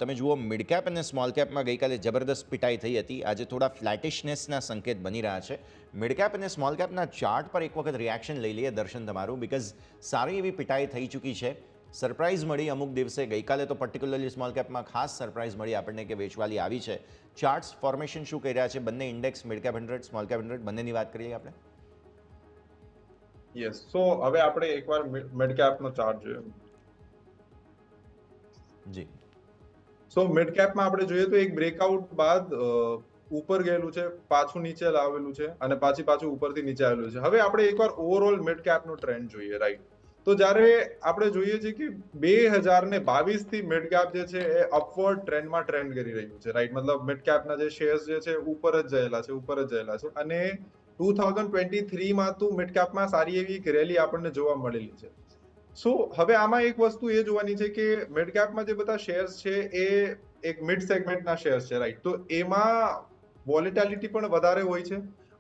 તમે જુઓ, મિડ કેપ અને સ્મોલ કેપમાં ગઈકાલે જબરદસ્ત પિટાઈ થઈ હતી. આજે થોડા ફ્લેટિશનેસના સંકેત બની રહ્યા છે. મિડ કેપ અને સ્મોલ કેપના ચાર્ટ પર એક વખત રિએક્શન લઈ લઈએ દર્શન તમારું, બિકોઝ સારી એવી પિટાઈ થઈ ચૂકી છે. સરપ્રાઇઝ મળી અમુક દિવસે. ગઈકાલે તો પર્ટિક્યુલરલી સ્મોલ કેપમાં ખાસ સરપ્રાઇઝ મળી આપણને કે વેચવાલી આવી છે. ચાર્ટ્સ ફોર્મેશન શું કહી રહ્યા છે? બંને index, mid cap 100, small cap 100, બંનેની વાત કરીએ આપણે. યસ, સો હવે આપણે એકવાર મિડ કેપનો ચાર્ટ જોઈએ. જી. સો મિડ કેપમાં આપણે જોઈએ તો એક બ્રેકઆઉટ બાદ ઉપર ગયેલું છે, પાછું નીચે આવેલું છે અને પાછું ઉપરથી નીચે આવેલું છે. હવે આપણે એકવાર ઓવરઓલ મિડ કેપનો ટ્રેન્ડ જોઈએ, રાઈટ? તો જ્યારે આપણે જોઈએ છે કે 2022 થી મિડ કેપ જે છે એ અપવર્ડ ટ્રેન્ડમાં ટ્રેન્ડ કરી રહ્યું છે, રાઈટ? મતલબ મિડ કેપના જે શેર્સ જે છે ઉપર જ જયેલા છે અને 2023માં તો મિડ કેપમાં સારી એવી એક રેલી આપણને જોવા મળેલી છે. સો હવે આમાં એક વસ્તુ એ જોવાની છે કે મિડ કેપમાં જે બધા શેર્સ છે એ એક મિડ સેગમેન્ટના શેર્સ છે, રાઈટ? તો એમાં વોલેટિલિટી પણ વધારે હોય છે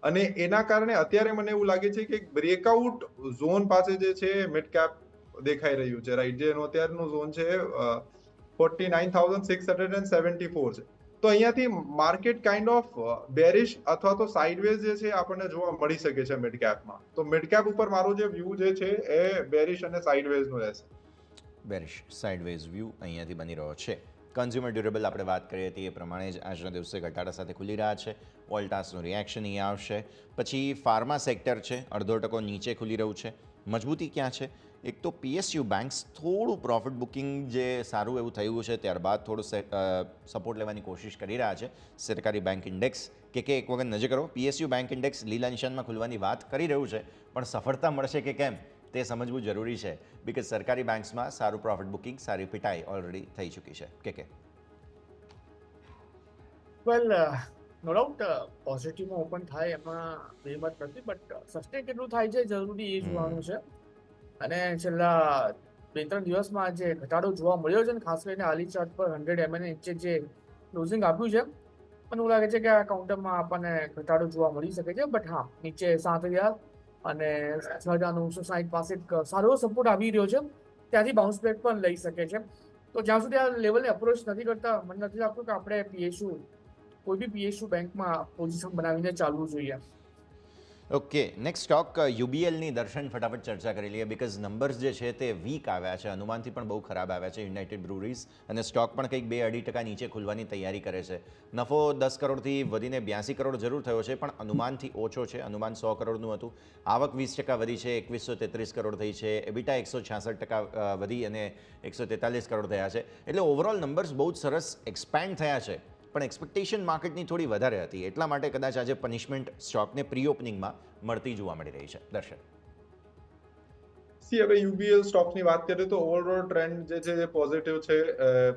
અને એના કારણે અત્યારે મને એવું લાગે છે કે બ્રેકઆઉટ ઝોન પાસે જે છે મિડ કેપ દેખાઈ રહ્યું છે, રાઈટ? જેનો અત્યારનો ઝોન છે 49,674 છે. તો અહીંયાથી માર્કેટ કાઇન્ડ ઓફ બેરિશ અથવા તો સાઇડવેઝ જે છે આપણને જોવા મળી શકે છે મિડ કેપમાં. તો મિડ કેપ ઉપર મારો જે વ્યૂ જે છે એ બેરિશ અને સાઇડવેઝનો રહેશે. બેરિશ સાઇડવેઝ વ્યૂ અહીંયાથી બની રહ્યો છે. કન્ઝ્યુમર ડ્યુરેબલ આપણે વાત કરી હતી એ પ્રમાણે જ આજના દિવસે ઘટાડા સાથે ખુલી રહ્યા છે. વોલ્ટાસનું રિએક્શન અહીંયા આવશે. પછી ફાર્મા સેક્ટર છે, 0.5% નીચે ખુલી રહ્યું છે. મજબૂતી ક્યાં છે? એક તો PSU બેંક્સ થોડું પ્રોફિટ બુકિંગ જે સારું એવું થયું છે ત્યારબાદ થોડું સપોર્ટ લેવાની કોશિશ કરી રહ્યા છે. સરકારી બેંક ઇન્ડેક્સ કે એક વખત નજર કરો. PSU બેંક ઇન્ડેક્સ લીલા નિશાનમાં ખુલવાની વાત કરી રહ્યું છે, પણ સફળતા મળશે કે કેમ તે સમજવું જરૂરી છે, બિકોઝ સરકારી બેંક્સમાં સારું પ્રોફિટ બુકિંગ, સારી પિટાઈ ઓલરેડી થઈ ચૂકી છે. કે વેલ, નો ડાઉટ પોઝિટિવમાં ઓપન થાય એમાં બેમત નથી, બટ સસ્ટેન કેટલું થાય છે જરૂરી એ જોવાનું છે. અને છેલ્લા 2-3 દિવસમાં જે ઘટાડો જોવા મળ્યો છે ને, ખાસ કરીને આલી ચાર્ટ પર 100 MA નીચે જે ક્લોઝિંગ આપ્યું છે, મને એવું લાગે છે કે આ કાઉન્ટરમાં આપણને ઘટાડો જોવા મળી શકે છે. બટ હા, નીચે 7,000 અને 6,960 પાસે એક સારો સપોર્ટ આવી રહ્યો છે, ત્યાંથી બાઉન્સ બેક પણ લઈ શકે છે. તો જ્યાં સુધી આ લેવલને અપ્રોચ નથી કરતા, મને નથી લાગતું કે આપણે કોઈ બી PSU બેંકમાં પોઝિશન બનાવીને ચાલવું જોઈએ. ઓકે, નેક્સ્ટ સ્ટોક UBLની દર્શન ફટાફટ ચર્ચા કરી લઈએ, બિકોઝ નંબર્સ જે છે તે વીક આવ્યા છે, અનુમાનથી પણ બહુ ખરાબ આવ્યા છે. યુનાઇટેડ બ્રુવરીઝ અને સ્ટોક પણ કંઈક 2-2.5% નીચે ખુલવાની તૈયારી કરે છે. નફો 10 કરોડથી વધીને 82 કરોડ જરૂર થયો છે, પણ અનુમાનથી ઓછો છે. અનુમાન 100 કરોડનું હતું. આવક 20% વધી છે, 2133 કરોડ થઈ છે. એબિટા 166% વધી અને 143 કરોડ થયા છે. એટલે ઓવરઓલ નંબર્સ બહુ જ સરસ એક્સપેન્ડ થયા છે, પણ એક્સપેક્ટેશન માર્કેટની થોડી વધારે હતી. એટલા માટે કદાચ આજે પનિશમેન્ટ સ્ટોકને પ્રી ઓપનિંગમાં મળતી જોવા મળી રહી છે. દર્શન, હવે UBL સ્ટોક્સની વાત કરીએ તો ઓવરઓલ ટ્રેન્ડ જે છે એ પોઝિટિવ છે.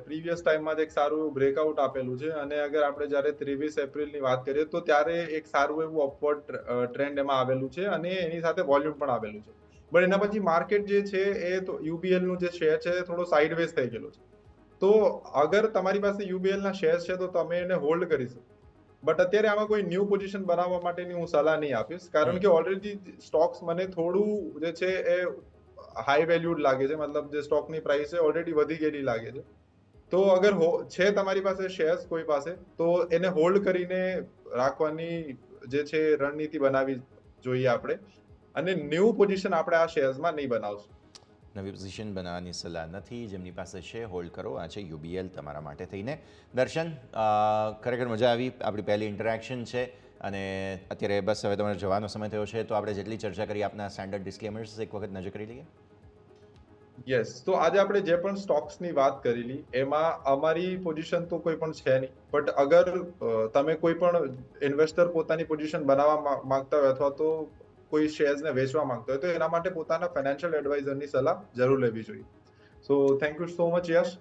પ્રીવિયસ ટાઈમમાં એક સારું એવું બ્રેકઆઉટ આપેલું છે અને અગર આપણે જ્યારે 23 એપ્રિલની વાત કરીએ તો ત્યારે એક સારું એવું અપવર્ડ ટ્રેન્ડ એમાં આવેલું છે અને એની સાથે વોલ્યુમ પણ આવેલું છે. બટ એના પછી માર્કેટ જે છે એ તો UBL નું જે શેર છે એ થોડો સાઇડવેઝ થઈ ગયેલો છે. તો અગર તમારી પાસે UBL ના શેર્સ છે તો તમે એને હોલ્ડ કરી શકો, બટ અત્યારે આમાં કોઈ ન્યૂ પોઝિશન બનાવવા માટેની હું સલાહ નહીં આપીશ, કારણ કે ઓલરેડી સ્ટોક્સ મને થોડું જે છે એ હાઈ વેલ્યુડ લાગે છે. મતલબ જે સ્ટોકની પ્રાઇસ છે ઓલરેડી વધી ગયેલી લાગે છે. તો અગર છે તમારી પાસે શેર્સ કોઈ પાસે, તો એને હોલ્ડ કરીને રાખવાની જે છે રણનીતિ બનાવવી જોઈએ આપણે, અને ન્યૂ પોઝિશન આપણે આ શેર્સમાં નહીં બનાવશું. નવી પોઝિશન બનાવવાની સલાહ નથી. જેમની પાસે છે હોલ્ડ કરો. આ છે UBL તમારા માટે થઈને. દર્શન, ખરેખર મજા આવી. આપણી પહેલી ઇન્ટરેક્શન છે. અને અત્યારે બસ હવે તમારે જવાનો સમય થયો છે, તો આપણે જેટલી ચર્ચા કરી આપના સ્ટાન્ડર્ડ ડિસ્ક્લેમર્સ એક વખત નજર કરી લઈએ. યસ, તો આજે આપણે જે પણ સ્ટોક્સની વાત કરેલી એમાં અમારી પોઝિશન તો કોઈ પણ છે નહીં, બટ અગર તમે કોઈ પણ ઇન્વેસ્ટર પોતાની પોઝિશન બનાવવા માંગતા હોય અથવા તો કોઈ શેર્સને વેચવા માંગતા હોય તો એના માટે પોતાના ફાઇનાન્શિયલ એડવાઇઝરની સલાહ જરૂર લેવી જોઈએ. So thank you so much Yash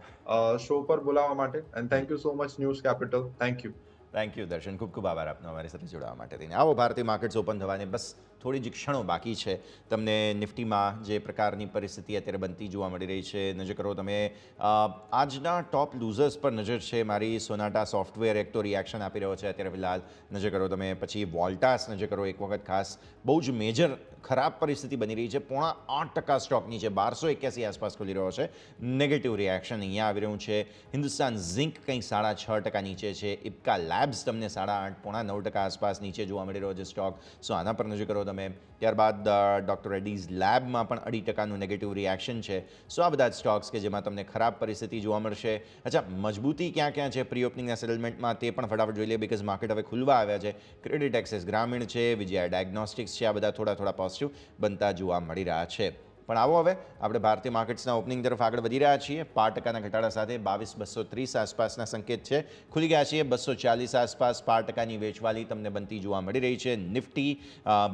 show પર બોલાવવા માટે, and thank you so much news capital. Thank you. Thank you Darshan, ખૂબ ખૂબ આભાર આપનો અમારી સાથે જોડાવા માટે થઈને. આવો, ભારતીય માર્કેટ્સ ઓપન થવાની બસ થોડી જ ક્ષણો બાકી છે. તમને નિફ્ટીમાં જે પ્રકારની પરિસ્થિતિ અત્યારે બનતી જોવા મળી રહી છે, નજર કરો તમે. આજના ટોપ લૂઝર્સ પર નજર છે મારી. સોનાટા સોફ્ટવેર એક તો રિએક્શન આપી રહ્યો છે અત્યારે ફિલહાલ, નજર કરો તમે. પછી વોલ્ટાસ નજર કરો એક વખત ખાસ, બહુ જ મેજર ખરાબ પરિસ્થિતિ બની રહી છે. 0.8% સ્ટોક નીચે 1281 આસપાસ ખુલી રહ્યો છે. નેગેટિવ રિએક્શન અહીંયા આવી રહ્યું છે. હિન્દુસ્તાન ઝિંક કંઈક 6.5% નીચે છે. ઇપ્કા લેબ્સ તમને 8.5 9% આસપાસ નીચે જોવા મળી રહ્યો છે સ્ટોક. સો આના પર નજર કરો તમે. ત્યારબાદ ડૉક્ટર રેડ્ડીઝ લેબમાં પણ 2.5% નેગેટિવ રિએક્શન છે. સો આ બધા જ સ્ટોક્સ કે જેમાં તમને ખરાબ પરિસ્થિતિ જોવા મળશે. અચ્છા, મજબૂતી ક્યાં ક્યાં છે પ્રી ઓપનિંગના સેટલમેન્ટમાં તે પણ ફટાફટ જોઈ લઈએ, બિકોઝ માર્કેટ હવે ખુલવા આવ્યા છે. ક્રેડિટ એક્સેસ ગ્રામીણ છે, વિજયા ડાયગ્નોસ્ટિક્સ છે, આ બધા થોડા પોઝિટિવ બનતા જોવા મળી રહ્યા છે. પણ આવો હવે આપણે ભારતીય માર્કેટ્સના ઓપનિંગ તરફ આગળ વધી રહ્યા છીએ. 5% ઘટાડા સાથે 22,230 આસપાસના સંકેત છે. ખુલી ગયા છીએ 240 આસપાસ. 5%ની વેચવાલી તમને બનતી જોવા મળી રહી છે. નિફ્ટી,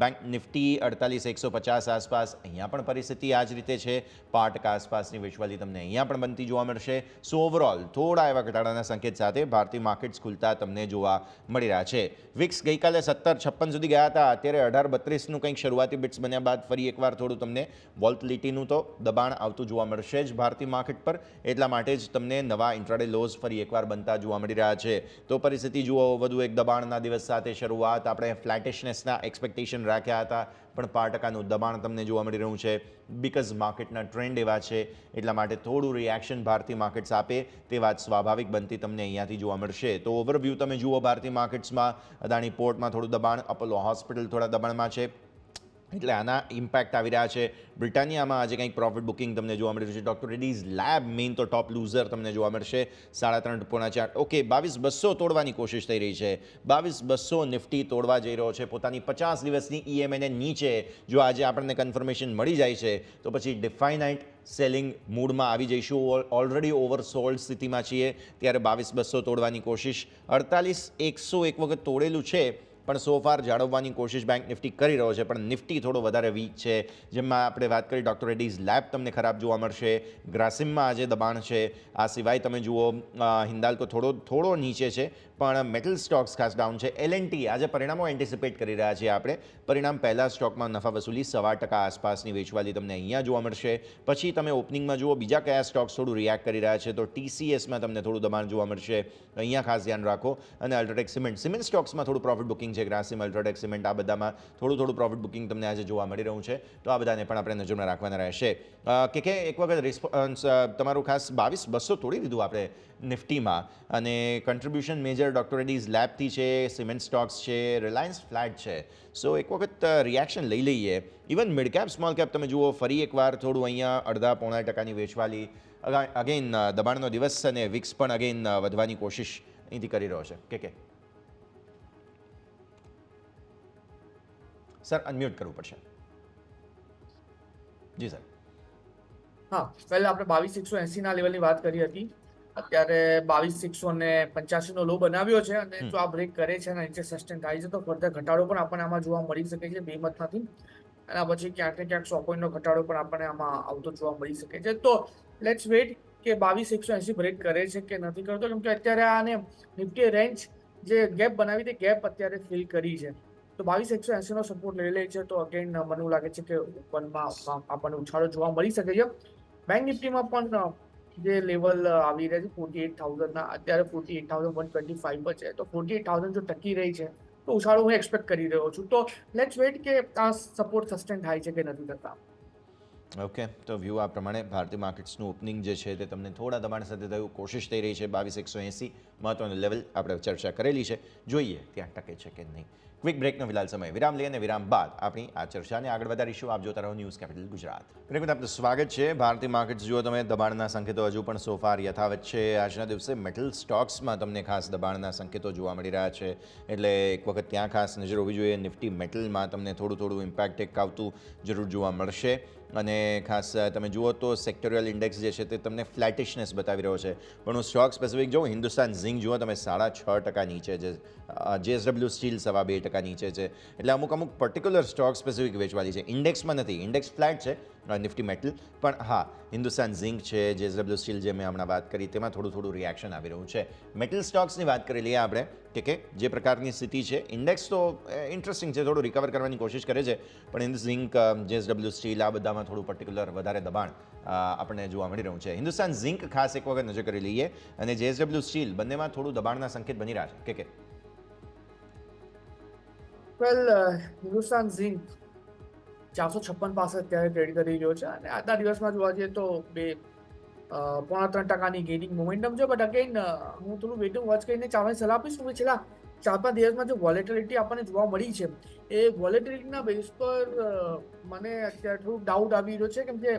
બેંક નિફ્ટી 48,150 આસપાસ. અહીંયા પણ પરિસ્થિતિ આ જ રીતે છે. 5% આસપાસની વેચવાલી તમને અહીંયા પણ બનતી જોવા મળશે. સો ઓવરઓલ થોડા એવા ઘટાડાના સંકેત સાથે ભારતીય માર્કેટ્સ ખુલતા તમને જોવા મળી રહ્યા છે. વિક્સ ગઈકાલે 17.56 સુધી ગયા હતા. અત્યારે 18.32નું કંઈક શરૂઆતી બિટ્સ બન્યા બાદ ફરી એકવાર થોડું તમને વોલ્ટિલિટીનું તો દબાણ આવતું જોવા મળશે જ ભારતીય માર્કેટ પર. એટલા માટે જ તમને નવા ઇન્ટ્રાડે લોઝ ફરી એકવાર બનતા જોવા મળી રહ્યા છે. તો પરિસ્થિતિ જુઓ, વધુ એક દબાણના દિવસ સાથે શરૂઆત. આપણે ફ્લેટિશનેસના એક્સપેક્ટેશન રાખ્યા હતા, પણ 5%નું દબાણ તમને જોવા મળી રહ્યું છે. બિકોઝ માર્કેટના ટ્રેન્ડ એવા છે, એટલા માટે થોડું રિએક્શન ભારતીય માર્કેટ્સ આપે તે વાત સ્વાભાવિક બનતી તમને અહીંયાથી જોવા મળશે. તો ઓવરવ્યૂ તમે જુઓ ભારતીય માર્કેટ્સમાં. અદાણી પોર્ટમાં થોડું દબાણ, અપોલો હોસ્પિટલ થોડા દબાણમાં છે, એટલે આના ઇમ્પેક્ટ આવી રહ્યા છે. બ્રિટાનિયામાં આજે કંઈક પ્રોફિટ બુકિંગ તમને જોવા મળી રહ્યું છે. ડૉક્ટર રેડ્ડીઝ લેબ મેઇન તો ટોપ લૂઝર તમને જોવા મળશે. 3.5-4. ઓકે, 22,200 તોડવાની કોશિશ થઈ રહી છે. 22,200 નિફ્ટી તોડવા જઈ રહ્યો છે. પોતાની 50 દિવસની EMA નીચે જો આજે આપણને કન્ફર્મેશન મળી જાય છે તો પછી ડિફાઇનાઇટ સેલિંગ મૂડમાં આવી જઈશું. ઓલરેડી ઓવરસોલ્ડ સ્થિતિમાં છીએ, ત્યારે 22,200 તોડવાની કોશિશ. 48,100 એક વખત તોડેલું છે, પણ સો ફાર જાળવવાની કોશિશ બેંક નિફ્ટી કરી રહ્યો છે. પણ નિફ્ટી થોડો વધારે વીક છે. જેમાં આપણે વાત કરી ડૉક્ટર રેડ્ડીઝ લેબ તમને ખરાબ જોવા મળશે. ગ્રાસિમમાં આજે દબાણ છે. આ સિવાય તમે જુઓ હિન્દાલ્કો થોડો નીચે છે, પણ મેટલ સ્ટોક્સ ખાસ ડાઉન છે. L&T આજે પરિણામો એન્ટિસિપેટ કરી રહ્યા છીએ આપણે. પરિણામ પહેલાં સ્ટોકમાં નફા વસૂલી 2.25% આસપાસની વેચવાલી તમને અહીંયા જોવા મળશે. પછી તમે ઓપનિંગમાં જુઓ બીજા કયા સ્ટોક્સ થોડું રિએક્ટ કરી રહ્યા છે, તો TCSમાં તમને થોડું દબાણ જોવા મળશે. અહીંયા ખાસ ધ્યાન રાખો. અને અલ્ટ્રાટેક સિમેન્ટ સ્ટોક્સમાં થોડું પ્રોફિટ બુકિંગ છે. ગ્રાસિમ, અલ્ટ્રાટેક સિમેન્ટ, આ બધામાં થોડું પ્રોફિટ બુકિંગ તમને આજે જોવા મળી રહ્યું છે. તો આ બધાને પણ આપણે નજરમાં રાખવાના રહેશે. કે એક વખત રિસ્પોન્સ તમારું ખાસ 22,200 તોડી દીધું આપણે નિફ્ટીમાં. અને કન્ટ્રીબ્યુશન મેજર ડૉક્ટર રેડ્ડીઝ લેબથી છે, સિમેન્ટ સ્ટોક્સ છે, રિલાયન્સ ફ્લેટ છે. સો એક વખત રિએક્શન લઈ લઈએ. Even mid cap small cap તમે જુઓ ફરી એકવાર થોડું અહીંયા 0.5-0.5% વેચવાલી. અગેન દબાણનો દિવસ અને વિક્સ પણ અગેન વધવાની કોશિશ અહીંથી કરી રહ્યો છે. કે સર અનમ્યુટ કરવું પડશે. જી સર. હા, પહેલા આપણે 22,180 લેવલની વાત કરી હતી. અત્યારે 22,685 નો લો બનાવ્યો છે, અને જો આ બ્રેક કરે છે અને નીચે સસ્ટેન થાય છે તો ફર્ધર ઘટાડો પણ આપણને આમાં જોવા મળી શકે છે. બેમત નથી. એના પછી ક્યાંક ને ક્યાંક 100 પોઈન્ટનો ઘટાડો પણ આપણને આમાં આવતો જોવા મળી શકે છે. તો લેટ્સ વેઇટ કે 22,180 બ્રેક કરે છે કે નથી કરતો, કેમ કે અત્યારે આને નિફ્ટી રેન્જ જે ગેપ બનાવી તે ગેપ અત્યારે ફિલ કરી છે. તો 22,180 નો સપોર્ટ લઈ લે છે તો અગેન મને એવું લાગે છે કે ઉપરમાં આપણને ઉછાળો જોવા મળી શકે છે. બેંક નિફ્ટીમાં પણ જે લેવલ આવી રહ્યા છે 48,000 ના, અત્યારે 48,125 પર છે. તો 48,000 જો ટકી રહી છે તો ઉછાળો હું એક્સપેક્ટ કરી રહ્યો છું. તો લેટ્સ વેઇટ કે આ સપોર્ટ સસ્ટેન થાય છે કે નથી થતા. ઓકે, તો વ્યૂ આ પ્રમાણે. ભારતીય માર્કેટ્સનું ઓપનિંગ જે છે તે તમને થોડા દબાણ સાથે થયું કોશિશ થઈ રહી છે. 22,180 મહત્વનું લેવલ આપણે ચર્ચા કરેલી છે. જોઈએ ત્યાં ટકે છે કે નહીં. ક્વિક બ્રેકનો ફિલહાલ સમય વિરામ લઈએ અને વિરામ બાદ આપણી આ ચર્ચાને આગળ વધારીશું. આપ જોતા રહો ન્યૂઝ કેપિટલ ગુજરાત. પ્રેમિત આપનું સ્વાગત છે. ભારતીય માર્કેટ્સ જુઓ તમે, દબાણના સંકેતો હજુ પણ સોફાર યથાવત છે. આજના દિવસે મેટલ સ્ટોક્સમાં તમને ખાસ દબાણના સંકેતો જોવા મળી રહ્યા છે, એટલે એક વખત ત્યાં ખાસ નજર હોવી જોઈએ. નિફ્ટી મેટલમાં તમને થોડું ઇમ્પેક્ટ એક આવતું જરૂર જોવા મળશે. અને ખાસ તમે જુઓ તો સેક્ટોરિયલ ઇન્ડેક્સ જે છે તે તમને ફ્લેટિશનેસ બતાવી રહ્યો છે. પણ હું સ્ટોક સ્પેસિફિક જોઉં, હિન્દુસ્તાન ઝિંક જુઓ તમે 6.5% નીચે છે, JSW સ્ટીલ 2.5% નીચે છે. એટલે અમુક પર્ટિક્યુલર સ્ટોક સ્પેસિફિક વેચવાલી છે. ઇન્ડેક્સમાં નથી, ઇન્ડેક્સ ફ્લેટ છે નિફ્ટી મેટલ. પણ હા, હિન્દુસ્તાન ઝિંક છે, JSW સ્ટીલ જે મેં હમણાં વાત કરી, તેમાં થોડું રિએક્શન આવી રહ્યું છે. મેટલ સ્ટોક્સની વાત કરી લઈએ આપણે કે જે પ્રકારની સ્થિતિ છે. ઇન્ડેક્સ તો ઇન્ટરેસ્ટિંગ છે, થોડું રિકવર કરવાની કોશિશ કરે છે, પણ ઝિંક, JSW સ્ટીલ આ બધામાં થોડું પર્ટિક્યુલર વધારે દબાણ આપણને જોવા મળી રહ્યું છે. હિન્દુસ્તાન ઝિંક ખાસ એક વખત નજર કરી લઈએ, અને JSW સ્ટીલ બંનેમાં થોડું દબાણના સંકેત બની રહ્યા છે કે વેલ, હિન્દુસ્તાન ઝિંક 456 પાસે અત્યારે ટ્રેડ કરી રહ્યો છે અને આજના દિવસમાં જોવા જઈએ તો 3.5% ગેઇનિંગ મોમેન્ટમ છે. બટ અગેન હું થોડું વેઇટિંગ વોચ કરીને ચાલવાની સલાહ આપીશ. કે છેલ્લા 4-5 દિવસમાં જે વોલેટિલિટી આપણને જોવા મળી છે, એ વોલેટિલિટીના બેઝ પર મને અત્યારે થોડું ડાઉટ આવી રહ્યો છે, કેમ કે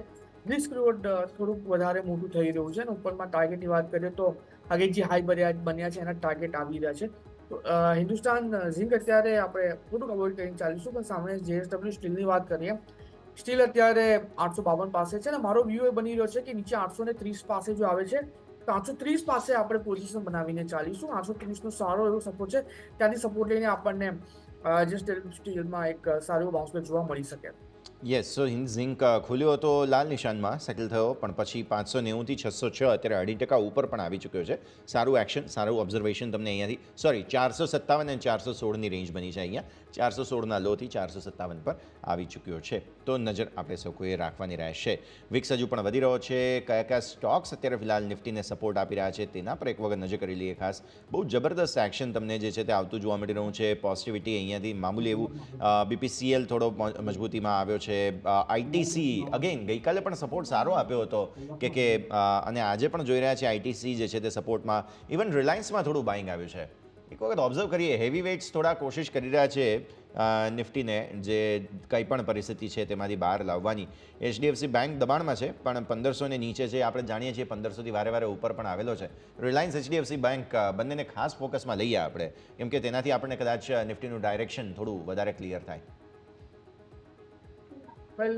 રિસ્ક રિવોર્ડ થોડુંક વધારે મોટું થઈ રહ્યું છે. અને ઉપરમાં ટાર્ગેટની વાત કરીએ તો આગળ જે હાઈ બન્યા છે એના ટાર્ગેટ આવી રહ્યા છે. તો હિન્દુસ્તાન ઝિંક અત્યારે આપણે થોડુંક અવોઇડ કરીને ચાલીશું. પણ સામે JSW સ્ટીલની વાત કરીએ, સ્ટીલ અત્યારે 852 પાસે છે અને મારો વ્યૂ એ બની રહ્યો છે કે નીચે 830 પાસે જો આવે છે તો 830 પાસે આપણે પોઝિશન બનાવીને ચાલીશું. 830 નો સારો એવો સપોર્ટ છે, ત્યાંથી સપોર્ટ લઈને આપણને સ્ટીલમાં એક સારો એવો બાઉન્સ બેક જોવા મળી શકે. યસ. સો ઝિંક ખુલ્યો હતો લાલ નિશાનમાં, સેટલ થયો, પણ પછી 590 થી 606 અત્યારે 2.5% ઉપર પણ આવી ચૂક્યો છે. સારું એક્શન, સારું ઓબ્ઝર્વેશન તમને અહીંયાથી, 457 અને 416ની રેન્જ બની છે. અહીંયા 416ના લોથી 457 પર આવી ચૂક્યો છે. તો નજર આપણે સૌ કોઈએ રાખવાની રહેશે. વિક્સ હજુ પણ વધી રહ્યો છે. કયા સ્ટોક્સ અત્યારે ફિલહાલ નિફ્ટીને સપોર્ટ આપી રહ્યા છે તેના પર એક વખત નજર કરી લઈએ. ખાસ બહુ જબરદસ્ત એક્શન તમને જે છે તે આવતું જોવા મળી રહ્યું છે. પોઝિટિવિટી અહીંયાથી મામૂલી એવું BPCL થોડો મજબૂતીમાં આવ્યો છે. ITC અગેન ગઈકાલે પણ સપોર્ટ સારો આપ્યો હતો કે અને આજે પણ જોઈ રહ્યા છે ITC જે છે તે સપોર્ટમાં. ઇવન રિલાયન્સમાં થોડું બાઇંગ આવ્યું છે. એક વખત ઓબ્ઝર્વ કરીએ, હેવી વેઇટ્સ થોડા કોશિશ કરી રહ્યા છે નિફ્ટીને જે કંઈ પણ પરિસ્થિતિ છે તેમાંથી બહાર લાવવાની. HDFC બેંક દબાણમાં છે, પણ 1500 ને નીચે છે. આપણે જાણીએ છીએ 1500થી વારે ઉપર પણ આવેલો છે. રિલાયન્સ, HDFC બેંક બંનેને ખાસ ફોકસમાં લઈએ આપણે, કેમ કે તેનાથી આપણને કદાચ નિફ્ટીનું ડાયરેક્શન થોડું વધારે ક્લિયર થાય. વેલ,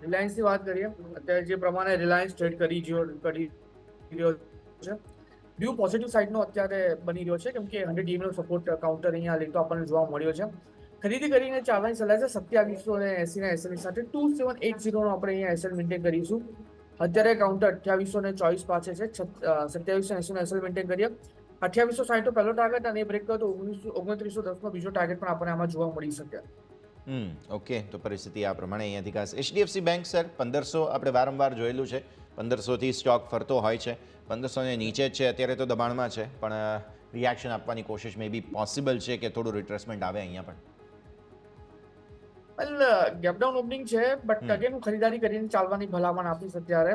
રિલાયન્સની વાત કરીએ, અત્યારે જે પ્રમાણે રિલાયન્સ ટ્રેડ કરી રહ્યો છે, વ્યૂ પોઝિટિવ સાઇડનો અત્યારે બની રહ્યો છે, કેમ કે 100 EM નો સપોર્ટ કાઉન્ટર અહીંયા લેતો આપણને જોવા મળ્યો છે. ખરીદી કરીને ચાલવાની સલાહ છે. 2780 ના SL સાથે 2780 નો આપણે અહીંયા SL મેન્ટેન કરીશું. અત્યારે કાઉન્ટર 2824 પાસે છે. 2780 નો SL મેન્ટેન કરીએ. 2860 નો પહેલો ટાર્ગેટ અને બ્રેક કર્યો તો 2910 નો બીજો ટાર્ગેટ પણ આપણને આમાં જોવા મળી શકે. ઓકે, તો પરિસ્થિતિ આ પ્રમાણે અહીંયાથી ખાસ HDFC બેંક સર 1500 આપણે વારંવાર જોયેલું છે, 1500થી સ્ટોક ફરતો હોય છે. 1500 ને નીચે જ છે અત્યારે, તો દબાણમાં છે, પણ રિએક્શન આપવાની કોશિશ મે બી પોસિબલ છે કે થોડું રિટ્રેસમેન્ટ આવે અહીંયા પણ. વેલ, ગેપડાઉન ઓપનિંગ છે, બટ અગેન હું ખરીદારી કરીને ચાલવાની ભલામણ આપીશ. અત્યારે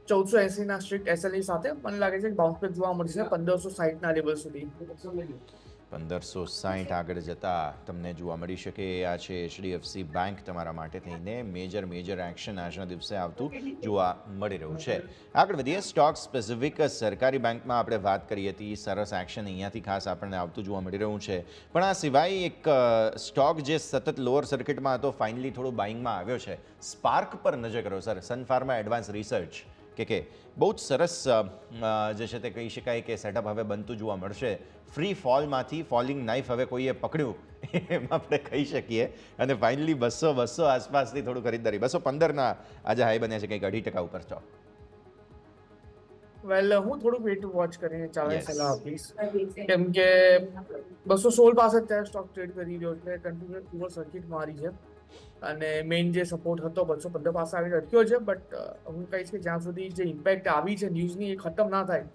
1480 ના સ્ટ્રિક્ટ SLE સાથે મને લાગે છે કે બાઉન્સ બેક જોવા મળશે 1560 ના લેવલ સુધી. 1560 આગળ જતા તમને જોવા મળી શકે. આ છે HDFC બેંક તમારા માટે થઈને મેજર એક્શન આજના દિવસે આવતું જોવા મળી રહ્યું છે. આગળ વધીએ. સ્ટોક સ્પેસિફિક સરકારી બેંકમાં આપણે વાત કરી હતી. સરસ એક્શન અહીંયાથી ખાસ આપણને આવતું જોવા મળી રહ્યું છે. પણ આ સિવાય એક સ્ટોક જે સતત લોઅર સર્કિટમાં હતો, ફાઇનલી થોડું બાઇંગમાં આવ્યો છે. સ્પાર્ક પર નજર કરો sir. Sun Pharma advance research કે બહુ જ સરસ જે છે તે કહી શકાય કે સેટઅપ હવે બનતું જોવા મળશે. ફ્રી ફોલમાંથી ફોલિંગ નાઇફ હવે કોઈએ પકડ્યું એમ આપણે કહી શકીએ. અને ફાઇનલી 200 આસપાસથી થોડું ખરીદદારી, 215ના આજે હાઈ બન્યા છે, કંઈક 2.5% ઉપર સ્ટોક. વેલ, હું થોડુંક વેટ વોચ કરીને ચાલવાની સલાહ આપીશ, કેમ કે 216 પાસે અત્યારે સ્ટોક ટ્રેડ કરી રહ્યો છે. કન્ટિન્યુઅસ ઓવર સર્કિટ મારી છે અને મેઇન જે સપોર્ટ હતો 215 પાસે આવીને અટક્યો છે. બટ હું કહીશ કે જ્યાં સુધી જે ઇમ્પેક્ટ આવી છે ન્યૂઝની એ ખતમ ના થાય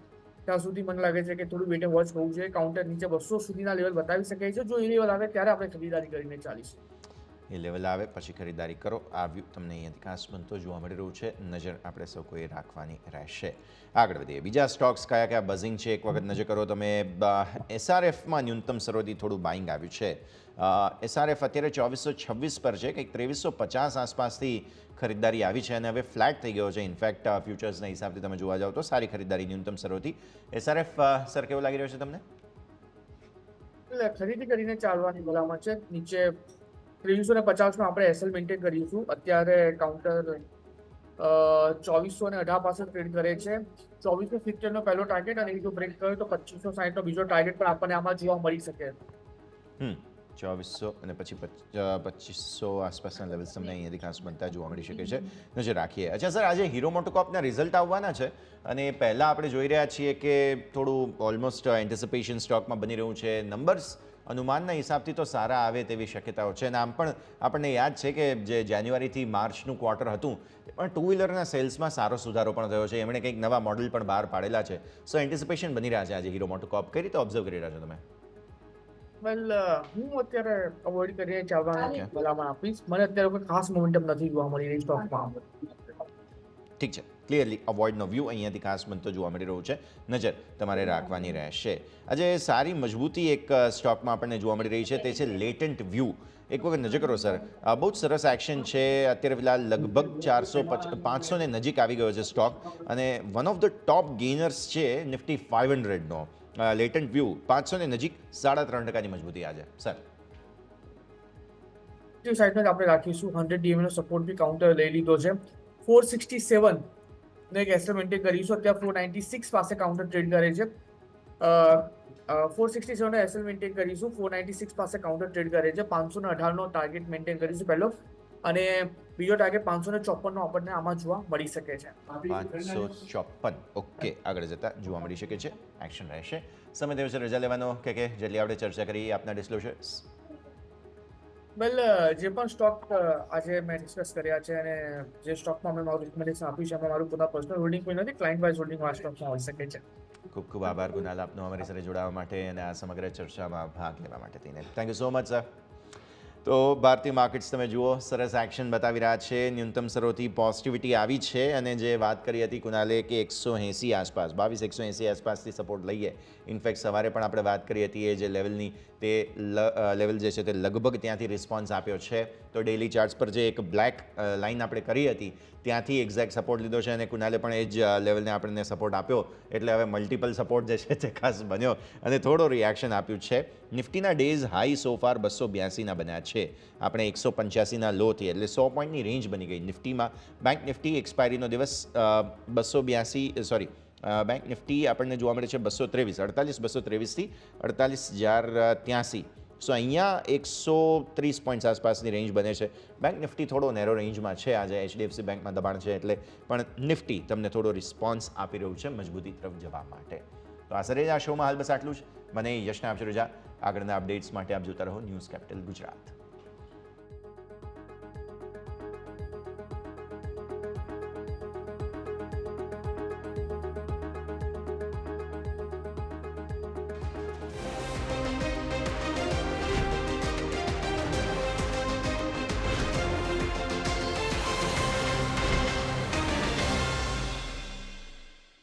ત્યાં સુધી મને લાગે છે કે થોડું વેટ વોચ કરવું જોઈએ. કાઉન્ટર નીચે 200 સુધીના લેવલ બતાવી શકે છે. જો એ લેવલ આવે ત્યારે આપણે ખરીદારી કરીને ચાલીશું. એ લેવલ આવે પછી ખરીદારી કરો. આ વ્યૂ તમને અહીંયાથી ખાસ બનતો જોવા મળી રહ્યું છે. નજર આપણે સૌ કોઈ રાખવાની રહેશે. આગળ વધીએ. બીજા સ્ટોક્સ કયા કયા બઝિંગ છે એક વખત નજર કરો તમે. SRFમાં ન્યૂનતમ સરોથી થોડું બાઇંગ આવ્યું છે. SRF અત્યારે 2426 પર છે, કંઈક 2350 આસપાસથી ખરીદારી આવી છે અને હવે ફ્લેટ થઈ ગયો છે. ઇનફેક્ટ ફ્યુચર્સના હિસાબથી તમે જોવા જાઓ તો સારી ખરીદારી ન્યૂનતમ સરોથી. SRF સર કેવો લાગી રહ્યો છે તમને? એટલે ખરીદી કરીને ચાલવાની ભલામણ છે. નીચે 2350 આપણે એસએલ મેન્ટેન કરીશું. અત્યારે કાઉન્ટર 2418 પાસે ટ્રેડ કરે છે. 2470 નો પહેલો ટાર્ગેટ અને જો બ્રેક કર્યો તો 2560 નો બીજો ટાર્ગેટ પણ આપણને આમાં જોવા મળી શકે. 2400 અને પછી 2500 આસપાસના લેવલ્સ તમને અહીંયાથી ખાસ બનતા જોવા મળી શકે છે. નજર રાખીએ. અચ્છા સર, આજે હીરો મોટોકોર્પના રિઝલ્ટ આવવાના છે અને પહેલાં આપણે જોઈ રહ્યા છીએ કે થોડું ઓલમોસ્ટ એન્ટિસિપેશન સ્ટોકમાં બની રહ્યું છે. નંબર્સ અનુમાનના હિસાબથી તો સારા આવે તેવી શક્યતાઓ છે અને આમ પણ આપણને યાદ છે કે જે જાન્યુઆરીથી માર્ચનું ક્વાર્ટર હતું પણ ટુ વ્હીલરના સેલ્સમાં સારો સુધારો પણ થયો છે. એમણે કંઈક નવા મોડલ પણ બહાર પાડેલા છે. સો એન્ટિસિપેશન બની રહ્યા છે આજે હીરો મોટોકોર્પ. કઈ રીતે ઓબ્ઝર્વ કરી રહ્યા છો તમે? વેલ, હું અત્યારે અવોઇડ કરીને ચાલવાની ભલામણ આપીશ. મને અત્યારે કોઈ ખાસ મોમેન્ટમ નથી જોવા મળી રહી સ્ટોકમાં. ઠીક છે, ક્લિયરલી અવોઇડનો વ્યૂ અહીંયાથી ખાસ બનતો જોવા મળી રહ્યું છે. નજર તમારે રાખવાની રહેશે. આજે સારી મજબૂતી એક સ્ટોકમાં આપણને જોવા મળી રહી છે, તે છે લેટન્ટ વ્યૂ. એક વખત નજર કરો સર, બહુ જ સરસ એક્શન છે. અત્યારે ફિલહાલ લગભગ 500 ને નજીક આવી ગયો છે સ્ટોક અને વન ઓફ ધ ટોપ ગેઇનર્સ છે નિફ્ટી 500નો લેટન્ટ વ્યૂ. 500 ને નજીક 3.5% મજબૂતી આજે સર. સાઈડમાં આપણે રાખીશું. 100 DMA નો સપોર્ટ બી કાઉન્ટર લઈ લીધો છે. 467 ને એક એસએલ મેન્ટેન કરીશું. અત્યારે 496 પાસે કાઉન્ટર ટ્રેડ કરે છે. 467 નો એસએલ મેન્ટેન કરીશું. 496 પાસે કાઉન્ટર ટ્રેડ કરે છે. 518 નો ટાર્ગેટ મેન્ટેન કરીશું પહેલો અને બીજો ટાર્ગેટ 554 નો આપણને આમાં જોવા મળી શકે છે. 554 ઓકે. આગળ જતા જોવા મળી શકે છે. એક્શન રહેશે. સમય થયો છે રજા લેવાનો કે જેટલી આપણે ચર્ચા કરી આપના ડિસ્ક્લોઝર્સ. વેલ, જે પણ સ્ટોક આજે મેં ડિસ્કસ કર્યા છે અને જે સ્ટોકમાં મેં મારું રિકમેન્ડેશન આપ્યું છે એમાં મારું પોતા પર્સનલ હોલ્ડિંગ કોઈ નથી. ક્લાયન્ટ વાઇઝ હોલ્ડિંગ આ સ્ટોકમાં હોઈ શકે છે. ખૂબ ખૂબ આભાર કુનાલ આપનો અમારી સાથે જોડાવા માટે અને આ સમગ્ર ચર્ચામાં ભાગ લેવા માટે થઈને. Thank you so much sir. તો ભારતીય માર્કેટ્સ તમે જુઓ સરસ એક્શન બતાવી રહ્યા છે. ન્યૂનતમ સરોથી પોઝિટિવિટી આવી છે અને જે વાત કરી હતી કુનાલે કે 180 આસપાસ 180 આસપાસથી સપોર્ટ લઈએ. ઇનફેક્ટ સવારે પણ આપણે વાત કરી હતી એ જે લેવલની તે લેવલ જે છે તે લગભગ ત્યાંથી રિસ્પોન્સ આપ્યો છે. તો ડેઇલી ચાર્ટ્સ પર જે એક બ્લેક લાઇન આપણે કરી હતી ત્યાંથી એક્ઝેક્ટ સપોર્ટ લીધો છે અને કુનાલે પણ એ જ લેવલને આપણને સપોર્ટ આપ્યો. એટલે હવે મલ્ટિપલ સપોર્ટ જે છે તે ખાસ બન્યો અને થોડો રિએક્શન આપ્યું છે. નિફ્ટીના ડેઝ હાઈ સોફાર 282ના બન્યા છે. આપણે 185ના લોથી એટલે 100 પોઈન્ટની રેન્જ બની ગઈ નિફ્ટીમાં. બેંક નિફ્ટી એક્સપાયરીનો દિવસ 282 બેંક નિફ્ટી આપણને જોવા મળે છે 223 48,223થી 48,083. સો અહીંયા 130 પોઈન્ટ્સ આસપાસની રેન્જ બને છે. બેંક નિફ્ટી થોડો નેરો રેન્જમાં છે. આજે HDFC બેંકમાં દબાણ છે એટલે પણ નિફ્ટી તમને થોડો રિસ્પોન્સ આપી રહ્યું છે મજબૂતી તરફ જવા માટે. તો આ સરે આ શોમાં હાલ બસ આટલું જ. મને યશને આપજો રજા. આગળના અપડેટ્સ માટે આપ જોતા રહો ન્યૂઝ કેપિટલ ગુજરાત.